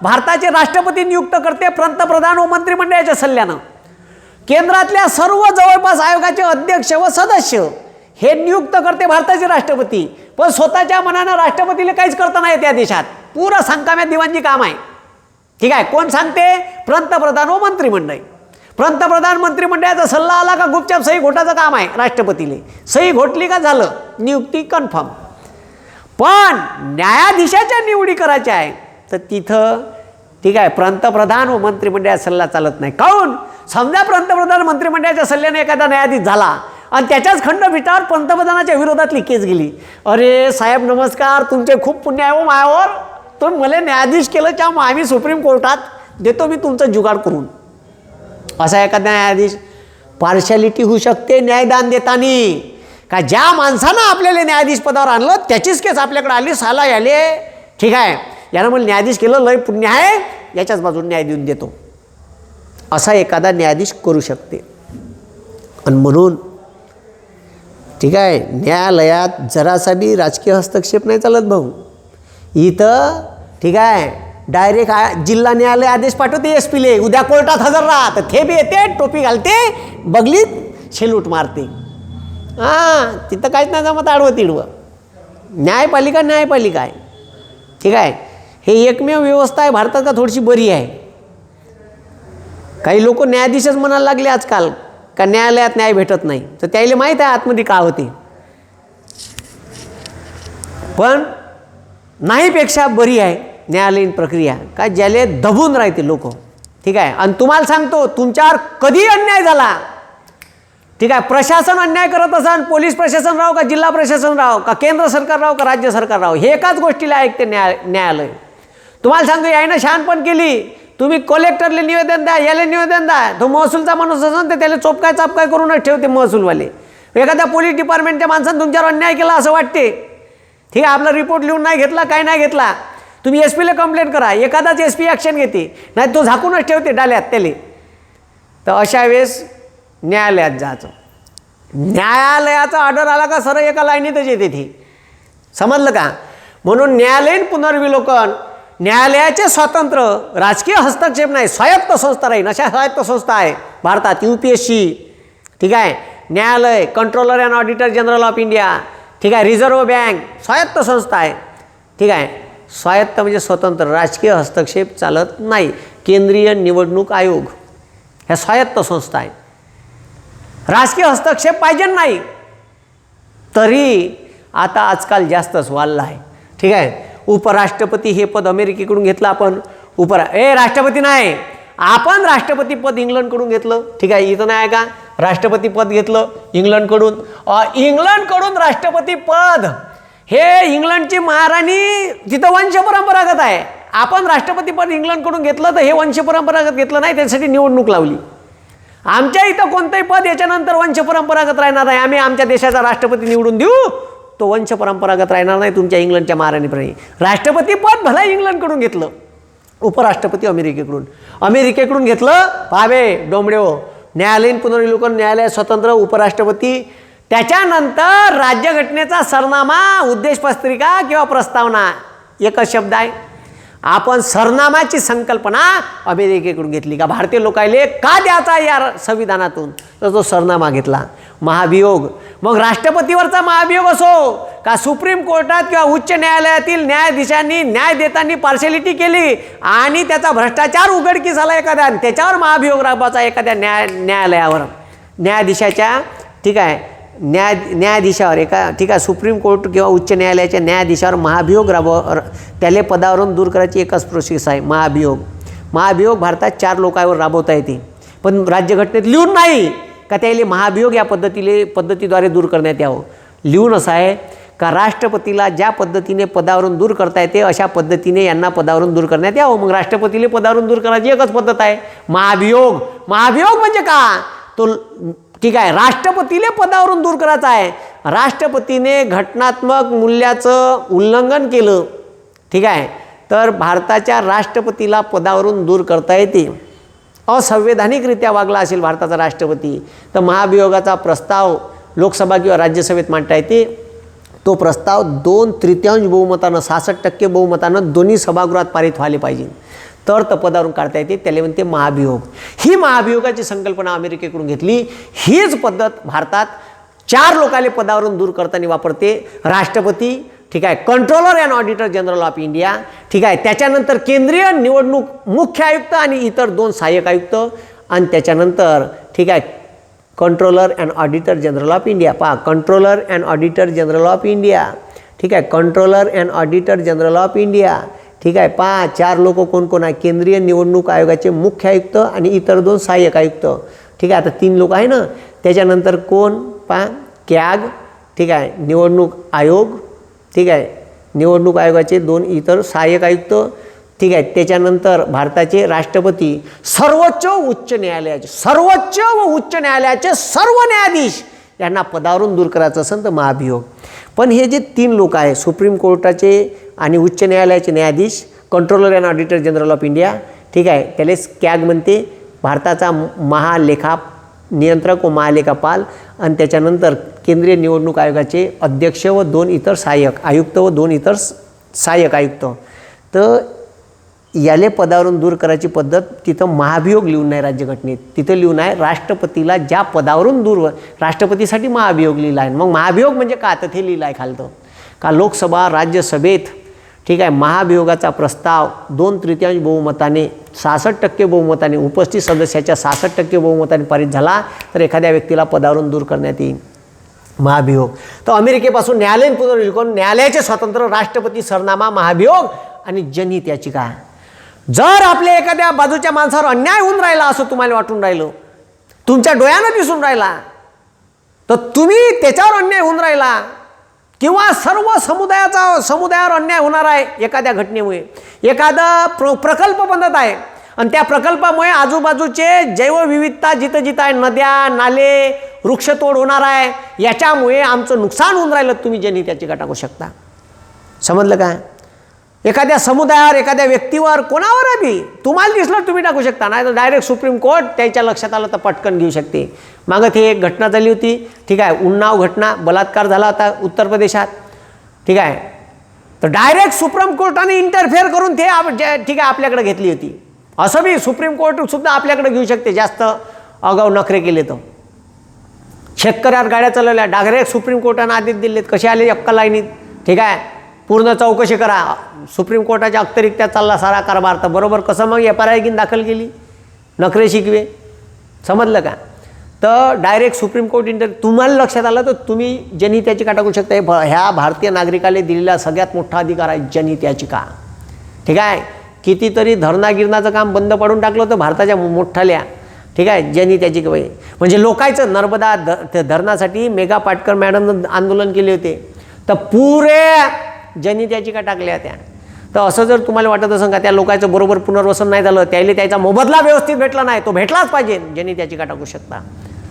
भारताचे राष्ट्रपती नियुक्त करते पंतप्रधान व मंत्रिमंडळाच्या सल्ल्यानं. केंद्रातल्या सर्व जवळपास आयोगाचे अध्यक्ष व सदस्य हे नियुक्त करते भारताचे राष्ट्रपती, पण स्वतःच्या मनानं राष्ट्रपतीला काहीच करता नाही त्या देशात. पुरा संकाम्यात दिवाणजी काम आहे. ठीक आहे, कोण सांगते? पंतप्रधान व मंत्रिमंडळ. पंतप्रधान मंत्रिमंडळाचा सल्ला आला का गुपचाप सही घोटाचं काम आहे राष्ट्रपतीले. सही घोटली का झालं, नियुक्ती कन्फर्म. पण न्यायाधीशाच्या निवडी करायच्या आहे तर तिथं ठीक आहे पंतप्रधान व मंत्रिमंडळाचा सल्ला चालत नाही. काहून? समजा पंतप्रधान मंत्रिमंडळाच्या सल्ल्याने एखादा न्यायाधीश झाला आणि त्याच्याच खंडपीठावर पंतप्रधानाच्या विरोधातली केस गेली. अरे साहेब नमस्कार, तुमचे खूप पुण्य आहे हो मायावर, तुम्ही मला न्यायाधीश केलं च्या आम्ही सुप्रीम कोर्टात देतो मी तुमचं जुगाड करून. असा एखादा न्यायाधीश पार्शालिटी होऊ शकते न्यायदान देताना. का ज्या माणसानं आपल्याला न्यायाधीश पदावर आणलं त्याचीच केस आपल्याकडे आली, साला याले ठीक आहे यानं मला न्यायाधीश केलं, लय पुण्य आहे, याच्याच बाजून न्याय देऊन देतो, असा एखादा न्यायाधीश करू शकते. आणि म्हणून ठीक आहे न्यायालयात जरासा बी राजकीय हस्तक्षेप नाही चालत भाऊ. इथं ठीक आहे डायरेक्ट जिल्हा न्यायालय आदेश पाठवते SP ले, उद्या कोर्टात हजर राहा, तर ते बी येते टोपी घालते बगलीत शेलूट मारते. हां तिथं काहीच नाही जमत आडवं तिडवं. न्यायपालिका आहे. ठीक आहे, हे एकमेव व्यवस्था आहे भारतात का थोडीशी बरी आहे. काही लोक न्यायाधीशच म्हणायला लागले आजकाल का न्यायालयात न्याय भेटत नाही, तर त्याला माहीत आहे आतमध्ये का होते. पण नाहीपेक्षा बरी आहे न्यायालयीन प्रक्रिया, का ज्याले दबून राहते लोक. ठीक आहे, आणि तुम्हाला सांगतो तुमच्यावर कधी अन्याय झाला ठीक आहे, प्रशासन अन्याय करत असाल, पोलीस प्रशासन राहो का जिल्हा प्रशासन राहो का केंद्र सरकार राहो का राज्य सरकार राहो, हे एकाच गोष्टीला ऐकते न्यायालय. तुम्हाला सांगतो यानं शहाणपण केली, तुम्ही कलेक्टरला निवेदन द्या, याला निवेदन द्या, तो महसूलचा माणूस असेल तर त्याला चापकाय करूनच ठेवते महसूलवाले. एखाद्या पोलीस डिपार्टमेंटच्या माणसानं तुमच्यावर अन्याय केला असं वाटते, ठीक आहे, आपला रिपोर्ट लिहून नाही घेतला, काय नाही घेतला, तुम्ही SP ला कंप्लेंट करा, एखादाच SP ॲक्शन घेते, नाही तो झाकूनच ठेवते डाल्यात त्याला. तर अशा वेळेस न्यायालयात जायचं. न्यायालयाचा ऑर्डर आला का सरळ एका लाईनीतच येते ती. समजलं का? म्हणून न्यायालयीन पुनर्विलोकन, न्यायालयाचे स्वातंत्र्य, राजकीय हस्तक्षेप नाही, स्वायत्त संस्था राहील. अशा स्वायत्त संस्था आहे भारतात. UPSC ठीक आहे, न्यायालय, controller and auditor general of India ठीक आहे, रिझर्व्ह बँक स्वायत्त संस्था आहे. ठीक आहे, स्वायत्त म्हणजे स्वतंत्र, राजकीय हस्तक्षेप चालत नाही. केंद्रीय निवडणूक आयोग ह्या स्वायत्त संस्था आहे. राजकीय हस्तक्षेप पाहिजे नाही, तरी आता आजकाल जास्तच वाढला आहे. ठीक आहे, उपराष्ट्रपती हे पद अमेरिकेकडून घेतलं आपण. राष्ट्रपती नाही, आपण राष्ट्रपती पद इंग्लंडकडून घेतलं. ठीक आहे, इथं नाही का राष्ट्रपती पद घेतलं इंग्लंडकडून. इंग्लंडकडून राष्ट्रपती पद हे इंग्लंडची महाराणी तिथं वंशपरंपरागत आहे. आपण राष्ट्रपती पद इंग्लंडकडून घेतलं तर हे वंशपरंपरागत घेतलं नाही, त्यासाठी निवडणूक लावली. आमच्या इथं कोणतंही पद याच्यानंतर वंशपरंपरागत राहणार आहे. आम्ही आमच्या देशाचा राष्ट्रपती निवडून देऊ, तो वंशपरंपरागत राहणार नाही तुमच्या इंग्लंडच्या महाराणीप्रमाणे. राष्ट्रपती पद भला इंग्लंडकडून घेतलं, उपराष्ट्रपती अमेरिकेकडून घेतलं. पाहावे डोंबडेओ, न्यायालयीन पुनर्विलोकन, न्यायालय स्वतंत्र, उपराष्ट्रपती. त्याच्यानंतर राज्यघटनेचा सरनामा, उद्देशपत्रिका किंवा प्रस्तावना एकच शब्द आहे. आपण सरनामाची संकल्पना अमेरिकेकडून घेतली का भारतीय लोकायले का द्यायचा या संविधानातून, तर तो सरनामा घेतला. महाभियोग, मग राष्ट्रपतीवरचा महाभियोग असो का सुप्रीम कोर्टात किंवा उच्च न्यायालयातील न्यायाधीशांनी न्याय देताना पार्शलिटी केली आणि त्याचा भ्रष्टाचार उघडकीस आला एखाद्या, त्याच्यावर महाभियोग राबवायचा एखाद्या न्यायालयावर, न्यायाधीशाच्या, ठीक आहे, न्यायाधीशावर ठीक आहे, सुप्रीम कोर्ट किंवा उच्च न्यायालयाच्या न्यायाधीशावर महाभियोग त्याले पदावरून दूर करायची एकच प्रोसेस आहे, महाभियोग. महाभियोग भारतात 4 लोकांवर राबवता येते, पण राज्यघटनेत लिहून नाही का त्याला महाभियोग या पद्धतीद्वारे दूर करण्यात यावं. लिहून असं आहे का राष्ट्रपतीला ज्या पद्धतीने पदावरून दूर करता येते अशा पद्धतीने यांना पदावरून दूर करण्यात यावं. मग राष्ट्रपतीला पदावरून दूर करायची एकच पद्धत आहे, महाभियोग. महाभियोग म्हणजे का, तो ठीक आहे, राष्ट्रपतीला पदावरून दूर करायचा आहे. राष्ट्रपतीने घटनात्मक मूल्याचं उल्लंघन केलं, ठीक आहे, तर भारताच्या राष्ट्रपतीला पदावरून दूर करता येते. असंवैधानिकरित्या वागला असेल भारताचा राष्ट्रपती तर महाभियोगाचा प्रस्ताव लोकसभा किंवा राज्यसभेत मांडता येते. तो प्रस्ताव 2/3 बहुमतानं 66% बहुमतानं दोन्ही सभागृहात पारित व्हायला पाहिजे, तर पदावरून काढता येते, त्याला म्हणते महाभियोग. ही महाभियोगाची संकल्पना अमेरिकेकडून घेतली. हीच पद्धत भारतात 4 लोकांना पदावरून दूर करताना वापरते, राष्ट्रपती, ठीक आहे, controller and auditor general of India, ठीक आहे, त्याच्यानंतर केंद्रीय निवडणूक मुख्य आयुक्त आणि इतर 2 सहाय्यक आयुक्त, आणि त्याच्यानंतर ठीक आहे controller and auditor general of India. पहा, controller and auditor general of India, ठीक आहे, controller and auditor general of India, ठीक आहे. 4 लोक कोण कोण आहे, केंद्रीय निवडणूक आयोगाचे मुख्य आयुक्त आणि इतर 2 सहाय्यक आयुक्त, ठीक आहे. आता 3 लोक आहे ना. त्याच्यानंतर कोण, कॅग, ठीक आहे, निवडणूक आयोग, ठीक आहे, निवडणूक आयोगाचे 2 इतर सहाय्यक आयुक्त, ठीक आहे. त्याच्यानंतर भारताचे राष्ट्रपती, सर्वोच्च व उच्च न्यायालयाचे सर्व न्यायाधीश यांना पदावरून दूर करायचं असेल तर महाभियोग. पण हे जे 3 लोक आहे, सुप्रीम कोर्टाचे आणि उच्च न्यायालयाचे न्यायाधीश, controller and auditor general of India, ठीक आहे, त्याला कॅग म्हणते, भारताचा महालेखा नियंत्रक व महालेखापाल, आणि त्याच्यानंतर केंद्रीय निवडणूक आयोगाचे अध्यक्ष व 2 इतर सहाय्यक आयुक्त व 2 इतर सहाय्यक आयुक्त. तर याले पदावरून दूर करायची पद्धत तिथं महाभियोग लिहून नाही राज्यघटनेत, तिथं लिहून आहे राष्ट्रपतीला ज्या पदावरून दूर, राष्ट्रपतीसाठी महाभियोग लिहिला आहे. मग महाभियोग म्हणजे का, तर ते लिहिलं आहे खालतं का लोकसभा राज्यसभेत, ठीक आहे, महाभियोगाचा प्रस्ताव 2/3 बहुमताने 66% बहुमताने उपस्थित सदस्याच्या 66% बहुमताने पारित झाला तर एखाद्या व्यक्तीला पदावरून दूर करण्यात येईल, महाभियोग. तर अमेरिकेपासून न्यायालयीन पुनर्विलोकन, न्यायालयाचे स्वतंत्र, राष्ट्रपती सरनामा, महाभियोग आणि जनहित याचिका. जर आपल्या एखाद्या बाजूच्या माणसावर अन्याय होऊन राहिला असं तुम्हाला वाटून राहिलं, तुमच्या डोळ्यानं दिसून राहिला, तर तुम्ही त्याच्यावर अन्याय होऊन राहिला किंवा सर्व समुदायावर अन्याय होणार आहे एखाद्या घटनेमुळे, एखादा प्रकल्प बनत आहे आणि त्या प्रकल्पामुळे आजूबाजूचे जैवविविधता जिथं जिथं आहे, नद्या, नाले, वृक्षतोड होणार आहे, याच्यामुळे आमचं नुकसान होऊन राहिलं, तुम्ही जनहित याचिका टाकू शकता. समजलं का? एखाद्या समुदायावर, एखाद्या व्यक्तीवर, कोणावर बी तुम्हाला दिसलं तुम्ही टाकू शकता, नाही तर डायरेक्ट सुप्रीम कोर्ट त्याच्या लक्षात आलं तर पटकन घेऊ शकते. मागं ते एक घटना झाली होती, ठीक आहे, उन्नाव घटना, बलात्कार झाला होता उत्तर प्रदेशात, ठीक आहे, तर डायरेक्ट सुप्रीम कोर्टाने इंटरफेअर करून ते ठीक आहे आपल्याकडे घेतली होती. असं बी सुप्रीम कोर्टसुद्धा आपल्याकडे घेऊ शकते जास्त अगाऊ नखरे केले तर. शेतकऱ्यावर गाड्या चालवल्या, डायरेक्ट सुप्रीम कोर्टाने आदेश दिलेत, कसे आले अक्कल लाईनीत, ठीक आहे, पूर्ण चौकशी करा. सुप्रीम कोर्टाच्या अखत्यारीत चालला सारा कारभार, तर बरोबर कसं मग FIR दाखल केली, नखरे शिकवे. समजलं का? तर डायरेक्ट सुप्रीम कोर्ट तुम्हाला लक्षात आलं तर तुम्ही जनहित याचिका टाकू शकता. ह्या भारतीय नागरिकाला दिलेला सगळ्यात मोठा अधिकार आहे जनहित याचिका, ठीक आहे. कितीतरी धरणागिरणाचं काम बंद पडून टाकलं होतं भारताच्या मोठ्याल्या, ठीक आहे, जनहित याचिका म्हणजे लोकांचं नर्मदा धरणासाठी मेघा पाटकर मॅडमनं आंदोलन केले होते, तर पुरे जनहित याचिका टाकल्या त्या. तर असं जर तुम्हाला वाटत असेल का त्या लोकांचं बरोबर पुनर्वसन नाही झालं, त्याचा मोबदला व्यवस्थित भेटला नाही, तो भेटलाच पाहिजे, जनहित याचिका टाकू शकता.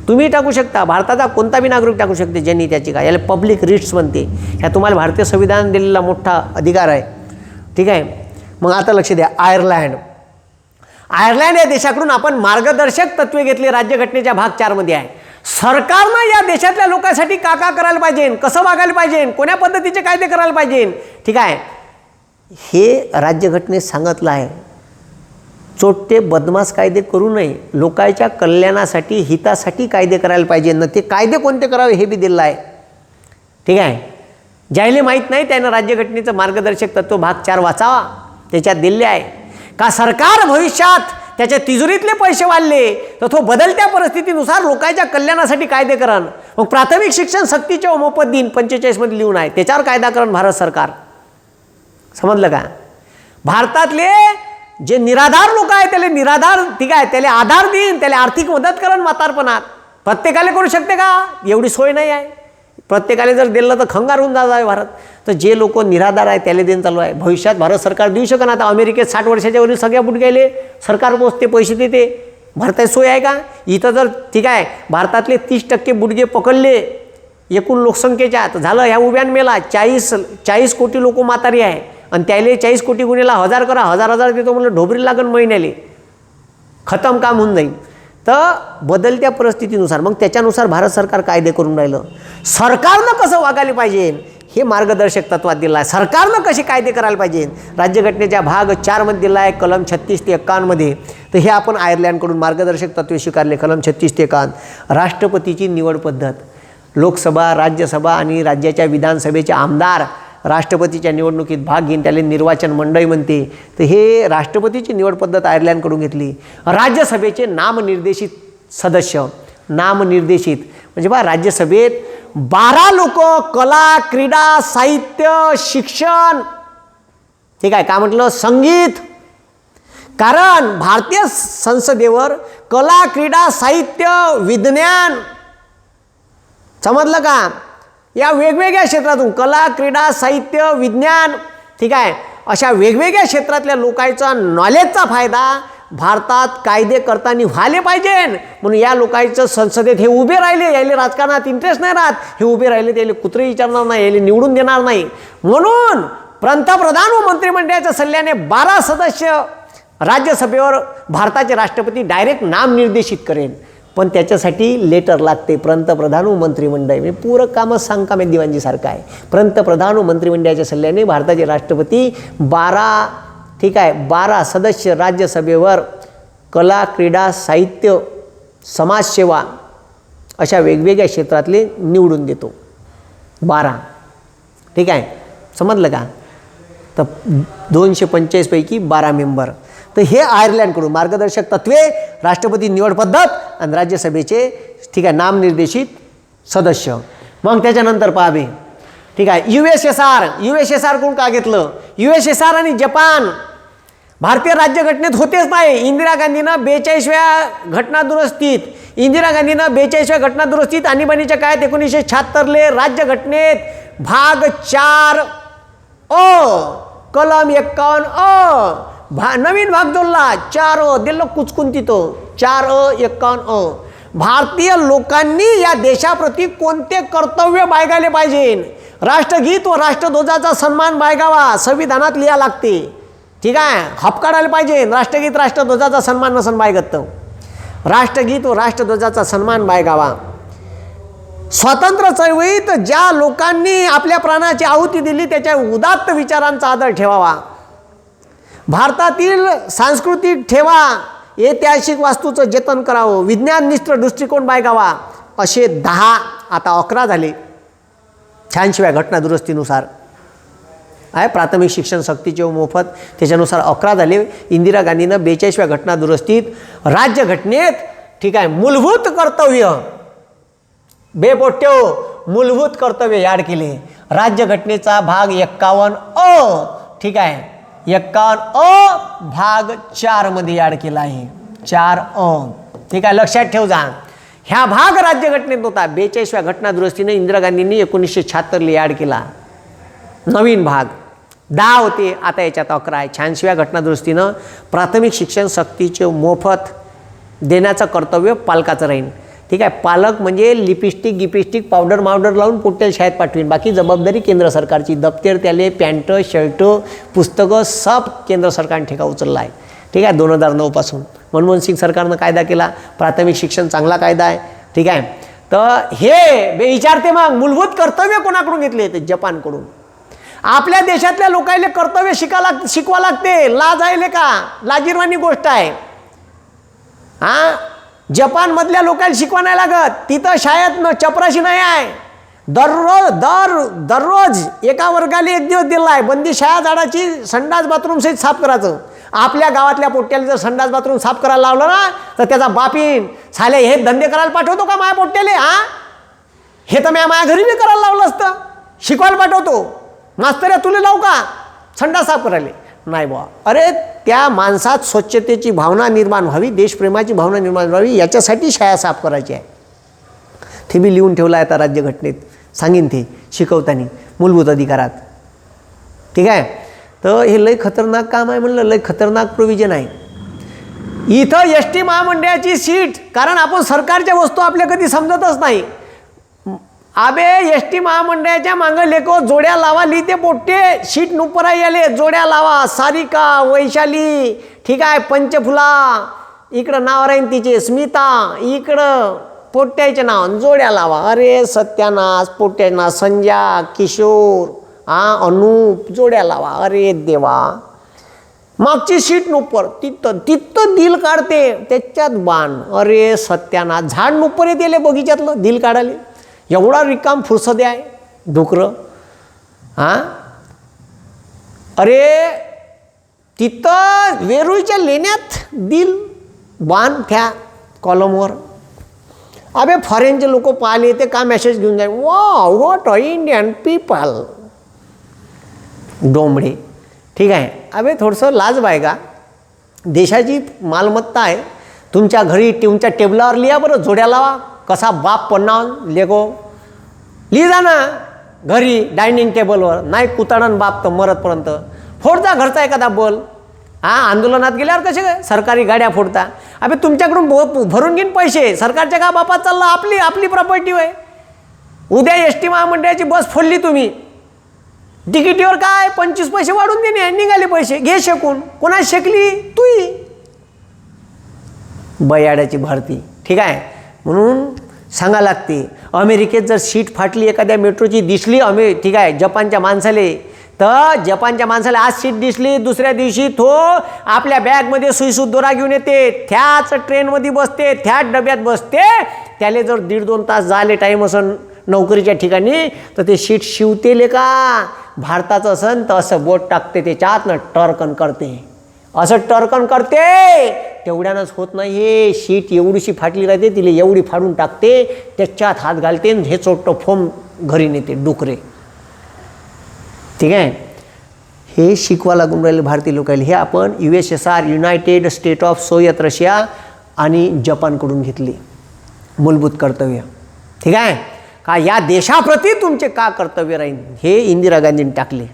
तुम्ही टाकू शकता, भारताचा कोणता बी नागरिक टाकू शकते जनहित याचिका. याला पब्लिक रिट्स म्हणते. ह्या तुम्हाला भारतीय संविधान दिलेला मोठा अधिकार आहे, ठीक आहे. मग आता लक्ष द्या, आयर्लंड या देशाकडून आपण मार्गदर्शक तत्त्वे घेतली, राज्यघटनेच्या भाग 4 मध्ये आहे. सरकारनं या देशातल्या लोकांसाठी का करायला पाहिजे, कसं वागायला पाहिजे, कोण्या पद्धतीचे कायदे करायला पाहिजे, ठीक आहे. हे राज्यघटनेत सांगितलं आहे. चोट्टे बदमाश कायदे करू नये, लोकांच्या कल्याणासाठी हितासाठी कायदे करायला पाहिजे ना. ते कायदे कोणते करावे हे बी दिलं आहे. ठीक आहे. ज्याला माहीत नाही त्यानं राज्यघटनेचं मार्गदर्शक तत्व भाग 4 वाचावा. त्याच्यात दिले आहे का सरकार भविष्यात त्याच्या तिजोरीतले पैसे वाढले तर तो बदलत्या परिस्थितीनुसार लोकांच्या कल्याणासाठी कायदे करण. मग प्राथमिक शिक्षण सक्तीचे व मोफत दिन 45 मध्ये लिहून आहे. त्याच्यावर कायदा करण भारत सरकार. समजलं का? भारतातले जे निराधार लोक आहेत त्याला निराधार, ठीक आहे, त्याला आधार देईन, त्याला आर्थिक मदत करण म्हातारपणात. प्रत्येकाला करू शकते का? एवढी सोय नाही आहे. प्रत्येकाला जर दिलं तर खंगार होऊन जात आहे भारत. तर जे लोक निराधार आहे त्याला देणं चालू आहे. भविष्यात भारत सरकार देऊ शकणार. आता अमेरिकेत 60 वर्षाच्या वरील सगळ्या बुडग्याले सरकार पोचते, पैसे देते. भारतात सोय आहे का? इथं जर ठीक आहे भारतातले 30% बुडगे पकडले एकूण लोकसंख्येच्या तर झालं ह्या उभ्यान मेला. 40 कोटी लोक म्हातारी आहे आणि त्याला 40 कोटी गुन्हेला 1000 करा, 1000 देतो म्हणलं ढोबरी लागन महिन्याले. खतम काम होऊन जाईल. तर बदलत्या परिस्थितीनुसार मग त्याच्यानुसार भारत सरकार कायदे करून राहिलं. सरकारनं कसं वागायला पाहिजे हे मार्गदर्शक तत्वात दिलं आहे. सरकारनं कसे कायदे करायला पाहिजे राज्यघटनेच्या भाग 4 मध्ये दिला आहे, कलम 36 ते 51 मध्ये. तर हे आपण आयर्लंडकडून मार्गदर्शक तत्वे स्वीकारले. कलम 36 ते 51 राष्ट्रपतीची निवड पद्धत. लोकसभा, राज्यसभा आणि राज्याच्या विधानसभेचे आमदार राष्ट्रपतीच्या निवडणुकीत भाग घेऊन त्याला निर्वाचन मंडळ म्हणते. तर हे राष्ट्रपतीची निवड पद्धत आयर्लंडकडून घेतली. राज्यसभेचे नामनिर्देशित सदस्य, नामनिर्देशित म्हणजे बा राज्यसभेत 12 लोक कला, क्रीडा, साहित्य, शिक्षण, ठीक आहे, काय म्हटलं, संगीत. कारण भारतीय संसदेवर कला, क्रीडा, साहित्य, विज्ञान, समजलं का, या वेगवेगळ्या क्षेत्रातून कला, क्रीडा, साहित्य, विज्ञान, ठीक आहे, अशा वेगवेगळ्या क्षेत्रातल्या लोकांचा नॉलेजचा फायदा भारतात कायदे करताना व्हायला पाहिजे. म्हणून या लोकांचं संसदेत हे उभे राहिले. यायले राजकारणात इंटरेस्ट नाही राहत. हे उभे राहिले त्याला कुत्रे विचारणार नाही, यायला निवडून देणार नाही. म्हणून पंतप्रधान व मंत्रिमंडळाच्या सल्ल्याने 12 सदस्य राज्यसभेवर भारताचे राष्ट्रपती डायरेक्ट नामनिर्देशित करेन. पण त्याच्यासाठी लेटर लागते. पंतप्रधान व मंत्रिमंडळ म्हणजे पूरक कामच सांगका मे दिवाणजीसारखं आहे. पंतप्रधान व मंत्रिमंडळाच्या सल्ल्याने भारताचे राष्ट्रपती 12 सदस्य राज्यसभेवर कला, क्रीडा, साहित्य, समाजसेवा अशा वेगवेगळ्या क्षेत्रातले निवडून देतो. 12, ठीक आहे, समजलं का. तर 245 पैकी 12 मेंबर. तर हे आयर्लंडकडून मार्गदर्शक तत्वे, राष्ट्रपती निवड पद्धत आणि राज्यसभेचे, ठीक आहे, नामनिर्देशित सदस्य. मग त्याच्यानंतर पाहावे, ठीक आहे, USSR कोण का घेतलं. USSR आणि जपान भारतीय राज्यघटनेत होतेच नाही. इंदिरा गांधीनं 42व्या घटनादुरुस्तीत, आणीबाणीच्या काळात 1976 राज्यघटनेत भाग 4 कलम 51 नवीन भाग जोडला. 4 दिलं कुचकून तिथं 451 भारतीय लोकांनी या देशाप्रती कोणते कर्तव्य बाळगायले पाहिजे. राष्ट्रगीत व राष्ट्रध्वजाचा सन्मान बाळगावा, संविधानात लिहा लागते. ठीक आहे, हप काढायला पाहिजे. राष्ट्रगीत, राष्ट्रध्वजाचा सन्मान नसन बाळगत. राष्ट्रगीत व राष्ट्रध्वजाचा सन्मान बाळगावा. स्वातंत्र्य चळवळीत ज्या लोकांनी आपल्या प्राणाची आहुती दिली त्याच्या उदात्त विचारांचा आदर ठेवावा. भारतातील सांस्कृतिक ठेवा, ऐतिहासिक वास्तूचं जतन करावं, विज्ञाननिष्ठ दृष्टिकोन बाळगावा. असे 10, आता 11 झाले 86व्या घटनादुरुस्तीनुसार. आहे प्राथमिक शिक्षण सक्तीचे व मोफत, त्याच्यानुसार 11 झाले. इंदिरा गांधीनं 42व्या घटनादुरुस्तीत राज्यघटनेत, ठीक आहे, मूलभूत कर्तव्य, बेपोट्यो मूलभूत कर्तव्य याड केले. राज्यघटनेचा भाग 51 ठीक आहे, 51 भाग 4 मध्ये याड केला आहे. 4 ठीक आहे, लक्षात ठेव जा. ह्या भाग राज्यघटनेत होता. 42व्या घटनादुरुस्तीने इंदिरा गांधींनी 1976 याड केला. नवीन भाग 10 होते, आता याच्यात 11 आहे. 86व्या घटनादुरुस्तीनं प्राथमिक शिक्षण सक्तीचे मोफत देण्याचं कर्तव्य पालकाचं राहील. ठीक आहे, पालक म्हणजे लिपस्टिक पावडर लावून पोट्याला शाळेत पाठवीन. बाकी जबाबदारी केंद्र सरकारची. दप्तर, त्याले पॅन्ट, शर्ट, पुस्तकं सब केंद्र सरकारने ठेका उचलला आहे. ठीक आहे, 2009 पासून मनमोहन सिंग सरकारनं कायदा केला. प्राथमिक शिक्षण चांगला कायदा आहे. ठीक आहे, तर हे विचारते मग मूलभूत कर्तव्य कोणाकडून घेतले तर जपानकडून. आपल्या देशातल्या लोकांना कर्तव्य शिकवा लागते. लाज आहे का? लाजिरवाणी गोष्ट आहे. जपानमधल्या लोकांना शिकवा नाही लागत. तिथं शाळेत चपराशी नाही आहे. दररोज एका वर्गाला एक दिवस दिला आहे बंदी शाळा झाडाची संडास बाथरूम सहित साफ करायचं. आपल्या गावातल्या पोट्याला जर संडास बाथरूम साफ करायला लावलं ना तर त्याचा बापीन साले हे धंदे करायला पाठवतो का माझ्या पोट्याले? हे तर माझ्या घरी बी करायला लावलं असतं. शिकवायला पाठवतो. मास्तर तुला लावू का संडास साफ करायला? नाही बुवा. अरे त्या माणसात स्वच्छतेची भावना निर्माण व्हावी, देशप्रेमाची भावना निर्माण व्हावी, याच्यासाठी शाळा साफ करायची आहे. ते मी लिहून ठेवलं आहे आता राज्यघटनेत. सांगीन ते शिकवताना मूलभूत अधिकारात. ठीक आहे. तर हे लय खतरनाक काम आहे म्हणलं, लय खतरनाक प्रोव्हिजन आहे. इथं एस टी महामंडळाची सीट, कारण आपण सरकारच्या वस्तू आपल्या कधी समजतच नाही. अबे एस टी महामंडळाच्या मागं लेको जोड्या लावा लिहिते पोट्टे सीट नुपरा याले जोड्या लावा. सारिका, वैशाली, ठीक आहे, पंचफुला, इकडं नाव राहीन तिचे स्मिता, इकडं पोट्ट्याचे नाव जोड्या लावा. अरे सत्यानाश, पोट्ट्याना संजा, किशोर, अनूप जोड्या लावा. अरे देवा. मागची सीट नुपर तिथं दिल काढते त्याच्यात बाण. अरे सत्यानाश. झाड नुपर येते बगीच्यातलं दिल काढाले. एवढा रिकाम फुरसदे आहे डुकरं. अरे तिथं वेरूळच्या लेण्यात दिल बाण त्या कॉलमवर. अबे फॉरेनचे लोक पाहिले येते का मेसेज घेऊन जाईल. वा व्हॉट इंडियन पीपल. डोंबडे. ठीक आहे. अबे थोडंसं लाज बायगा. देशाची मालमत्ता आहे. तुमच्या घरी तुमच्या टेबलावर लिहा बरं जोड्या लावा. कसा बाप पन्नाव लेगो लिही जा ना घरी डायनिंग टेबलवर. नाही कुताडन बाप तर मरतपर्यंत. फोडता घरचा एखादा बल. आंदोलनात गेल्यावर कसे सरकारी गाड्या फोडता. अबे तुमच्याकडून भरून घेईन पैसे. सरकारच्या का बापात चाललं? आपली प्रॉपर्टी आहे. उद्या एस टी महामंडळाची बस फोडली तुम्ही, तिकिटीवर काय 25 पैसे वाढून देणे, निघाले पैसे. घे शेकून. कोणा शेकली? तूही बयाड्याची भरती. ठीक आहे. म्हणून सांगा लागते. अमेरिकेत जर सीट फाटली एखाद्या मेट्रोची दिसली ठीक आहे जपानच्या माणसाले, तर जपानच्या माणसाला आज सीट दिसली, दुसऱ्या दिवशी तो आपल्या बॅगमध्ये सुईसूत दोरा घेऊन येते, त्याच ट्रेनमध्ये बसते, त्याच डब्यात बसते. त्याला जर 1.5-2 तास झाले टाईम असन नोकरीच्या ठिकाणी तर ते सीट शिवतेले का? भारताचं असन तर असं बोट टाकते त्याच्यात ना टर्कन करते. असं टर्कन करते. तेवढ्यानंच होत नाही. हे शीट एवढीशी फाटली राहते, तिला एवढी फाडून टाकते, त्याच्यात हात घालते, हे चोट्ट फोम घरी नेते डुकरे. ठीक आहे. हे शिकवा लागून राहिले भारतीय लोकांना. हे आपण USSR, United state of Soviet Russia आणि जपानकडून घेतली मूलभूत कर्तव्य. ठीक आहे का? या देशाप्रती तुमचे का कर्तव्य राहील हे इंदिरा गांधींनी टाकले.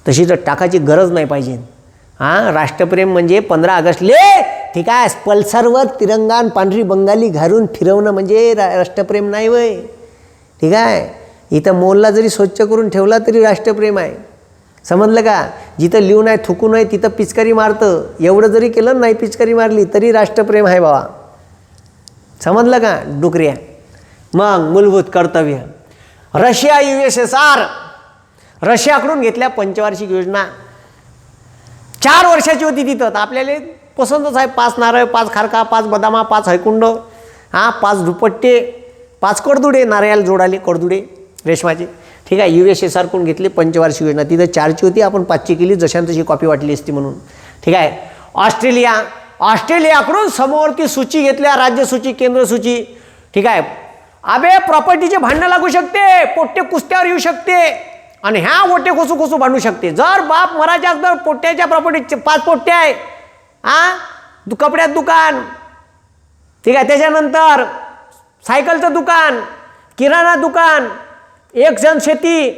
तशी तर टाकायची गरज नाही पाहिजे. राष्ट्रप्रेम म्हणजे 15 ऑगस्टले ठीक आहे पल्सरवर तिरंगा पांढरी बंगाली घालून फिरवणं म्हणजे राष्ट्रप्रेम नाही वय. ठीक आहे. इथं मोलला जरी स्वच्छ करून ठेवला तरी राष्ट्रप्रेम आहे. समजलं का? जिथं लिहून आहे थुकू नये तिथं पिचकारी मारतं. एवढं जरी केलं नाही पिचकारी मारली तरी राष्ट्रप्रेम आहे बाबा. समजलं का डुकऱ्या? मग मूलभूत कर्तव्य. रशिया USSR रशियाकडून घेतल्या पंचवार्षिक योजना. 4 वर्षाची होती. तिथं आपल्याला पसंतच आहे. 5 नारळ, 5 खारका, 5 बदामा, 5 हैकुंड, 5 दुपट्टे, 5 कडदुडे नारळाला जोडाले कडदुडे रेशमाचे. ठीक आहे. USSR कडून घेतली पंचवार्षिक योजना. तिथं 4ची होती, आपण 5ची केली जशान तशी कॉपी वाटली असती म्हणून. ठीक आहे. ऑस्ट्रेलियाकडून समोरती सूची घेतल्या, राज्य सूची, केंद्र सूची. ठीक आहे. अबे प्रॉपर्टीचे भांडणं लागू शकते, पोट्टे कुस्त्यावर येऊ शकते आणि ह्या ओटे कोसू भांडू शकते. जर बाप मराच्या अगोदर पोट्ट्याच्या प्रॉपर्टीचे 5 पोट्टे आहे. कपड्यात दुकान. ठीक आहे. त्याच्यानंतर सायकलचं दुकान, किराणा दुकान, 1 जण शेती.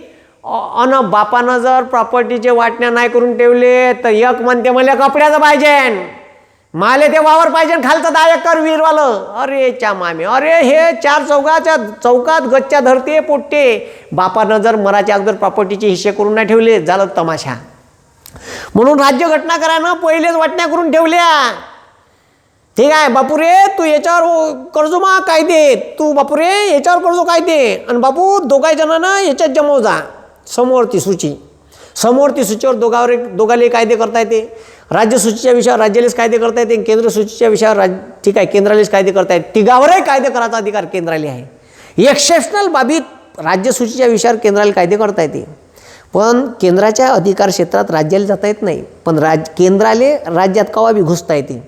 अन बापानं जर प्रॉपर्टीचे वाटण्या नाही करून ठेवले तर एक म्हणते मला कपड्याचं पाहिजे, माले ते वावर पाहिजे, खालचं 10 एकर विहीरवालं. अरे च्या मामे. अरे हे 4 चौकात गच्च्या धरते पोट्टे. बापानं जर मराच्या अगोदर प्रॉपर्टीचे हिस्से करून नाही ठेवले झालं तमाशा. म्हणून राज्यघटना करायनं पहिलेच वाटण्या करून ठेवल्या. ठीक आहे. बापूरे तू याच्यावर कर्जमा कायदे, तू बापूरे याच्यावर कर्ज कायदे, आणि बापू दोघा जणांना याच्यात जमव जा. समोर ती सूची. समवर्ती सूचीवर दोघाले कायदे करता येते. राज्य सूचीच्या विषयावर राज्यालेच कायदे करता येते. केंद्र सूचीच्या विषयावर ठीक आहे केंद्रालेच कायदे करता येते. तिघावरही कायदे करायचा अधिकार केंद्राला आहे. एक्सेप्शनल बाबीत राज्य सूचीच्या विषयावर केंद्राला कायदे करता येते, पण केंद्राच्या अधिकार क्षेत्रात राज्याला जाता येत नाही. पण केंद्राले राज्यात कवा बी घुसता येते.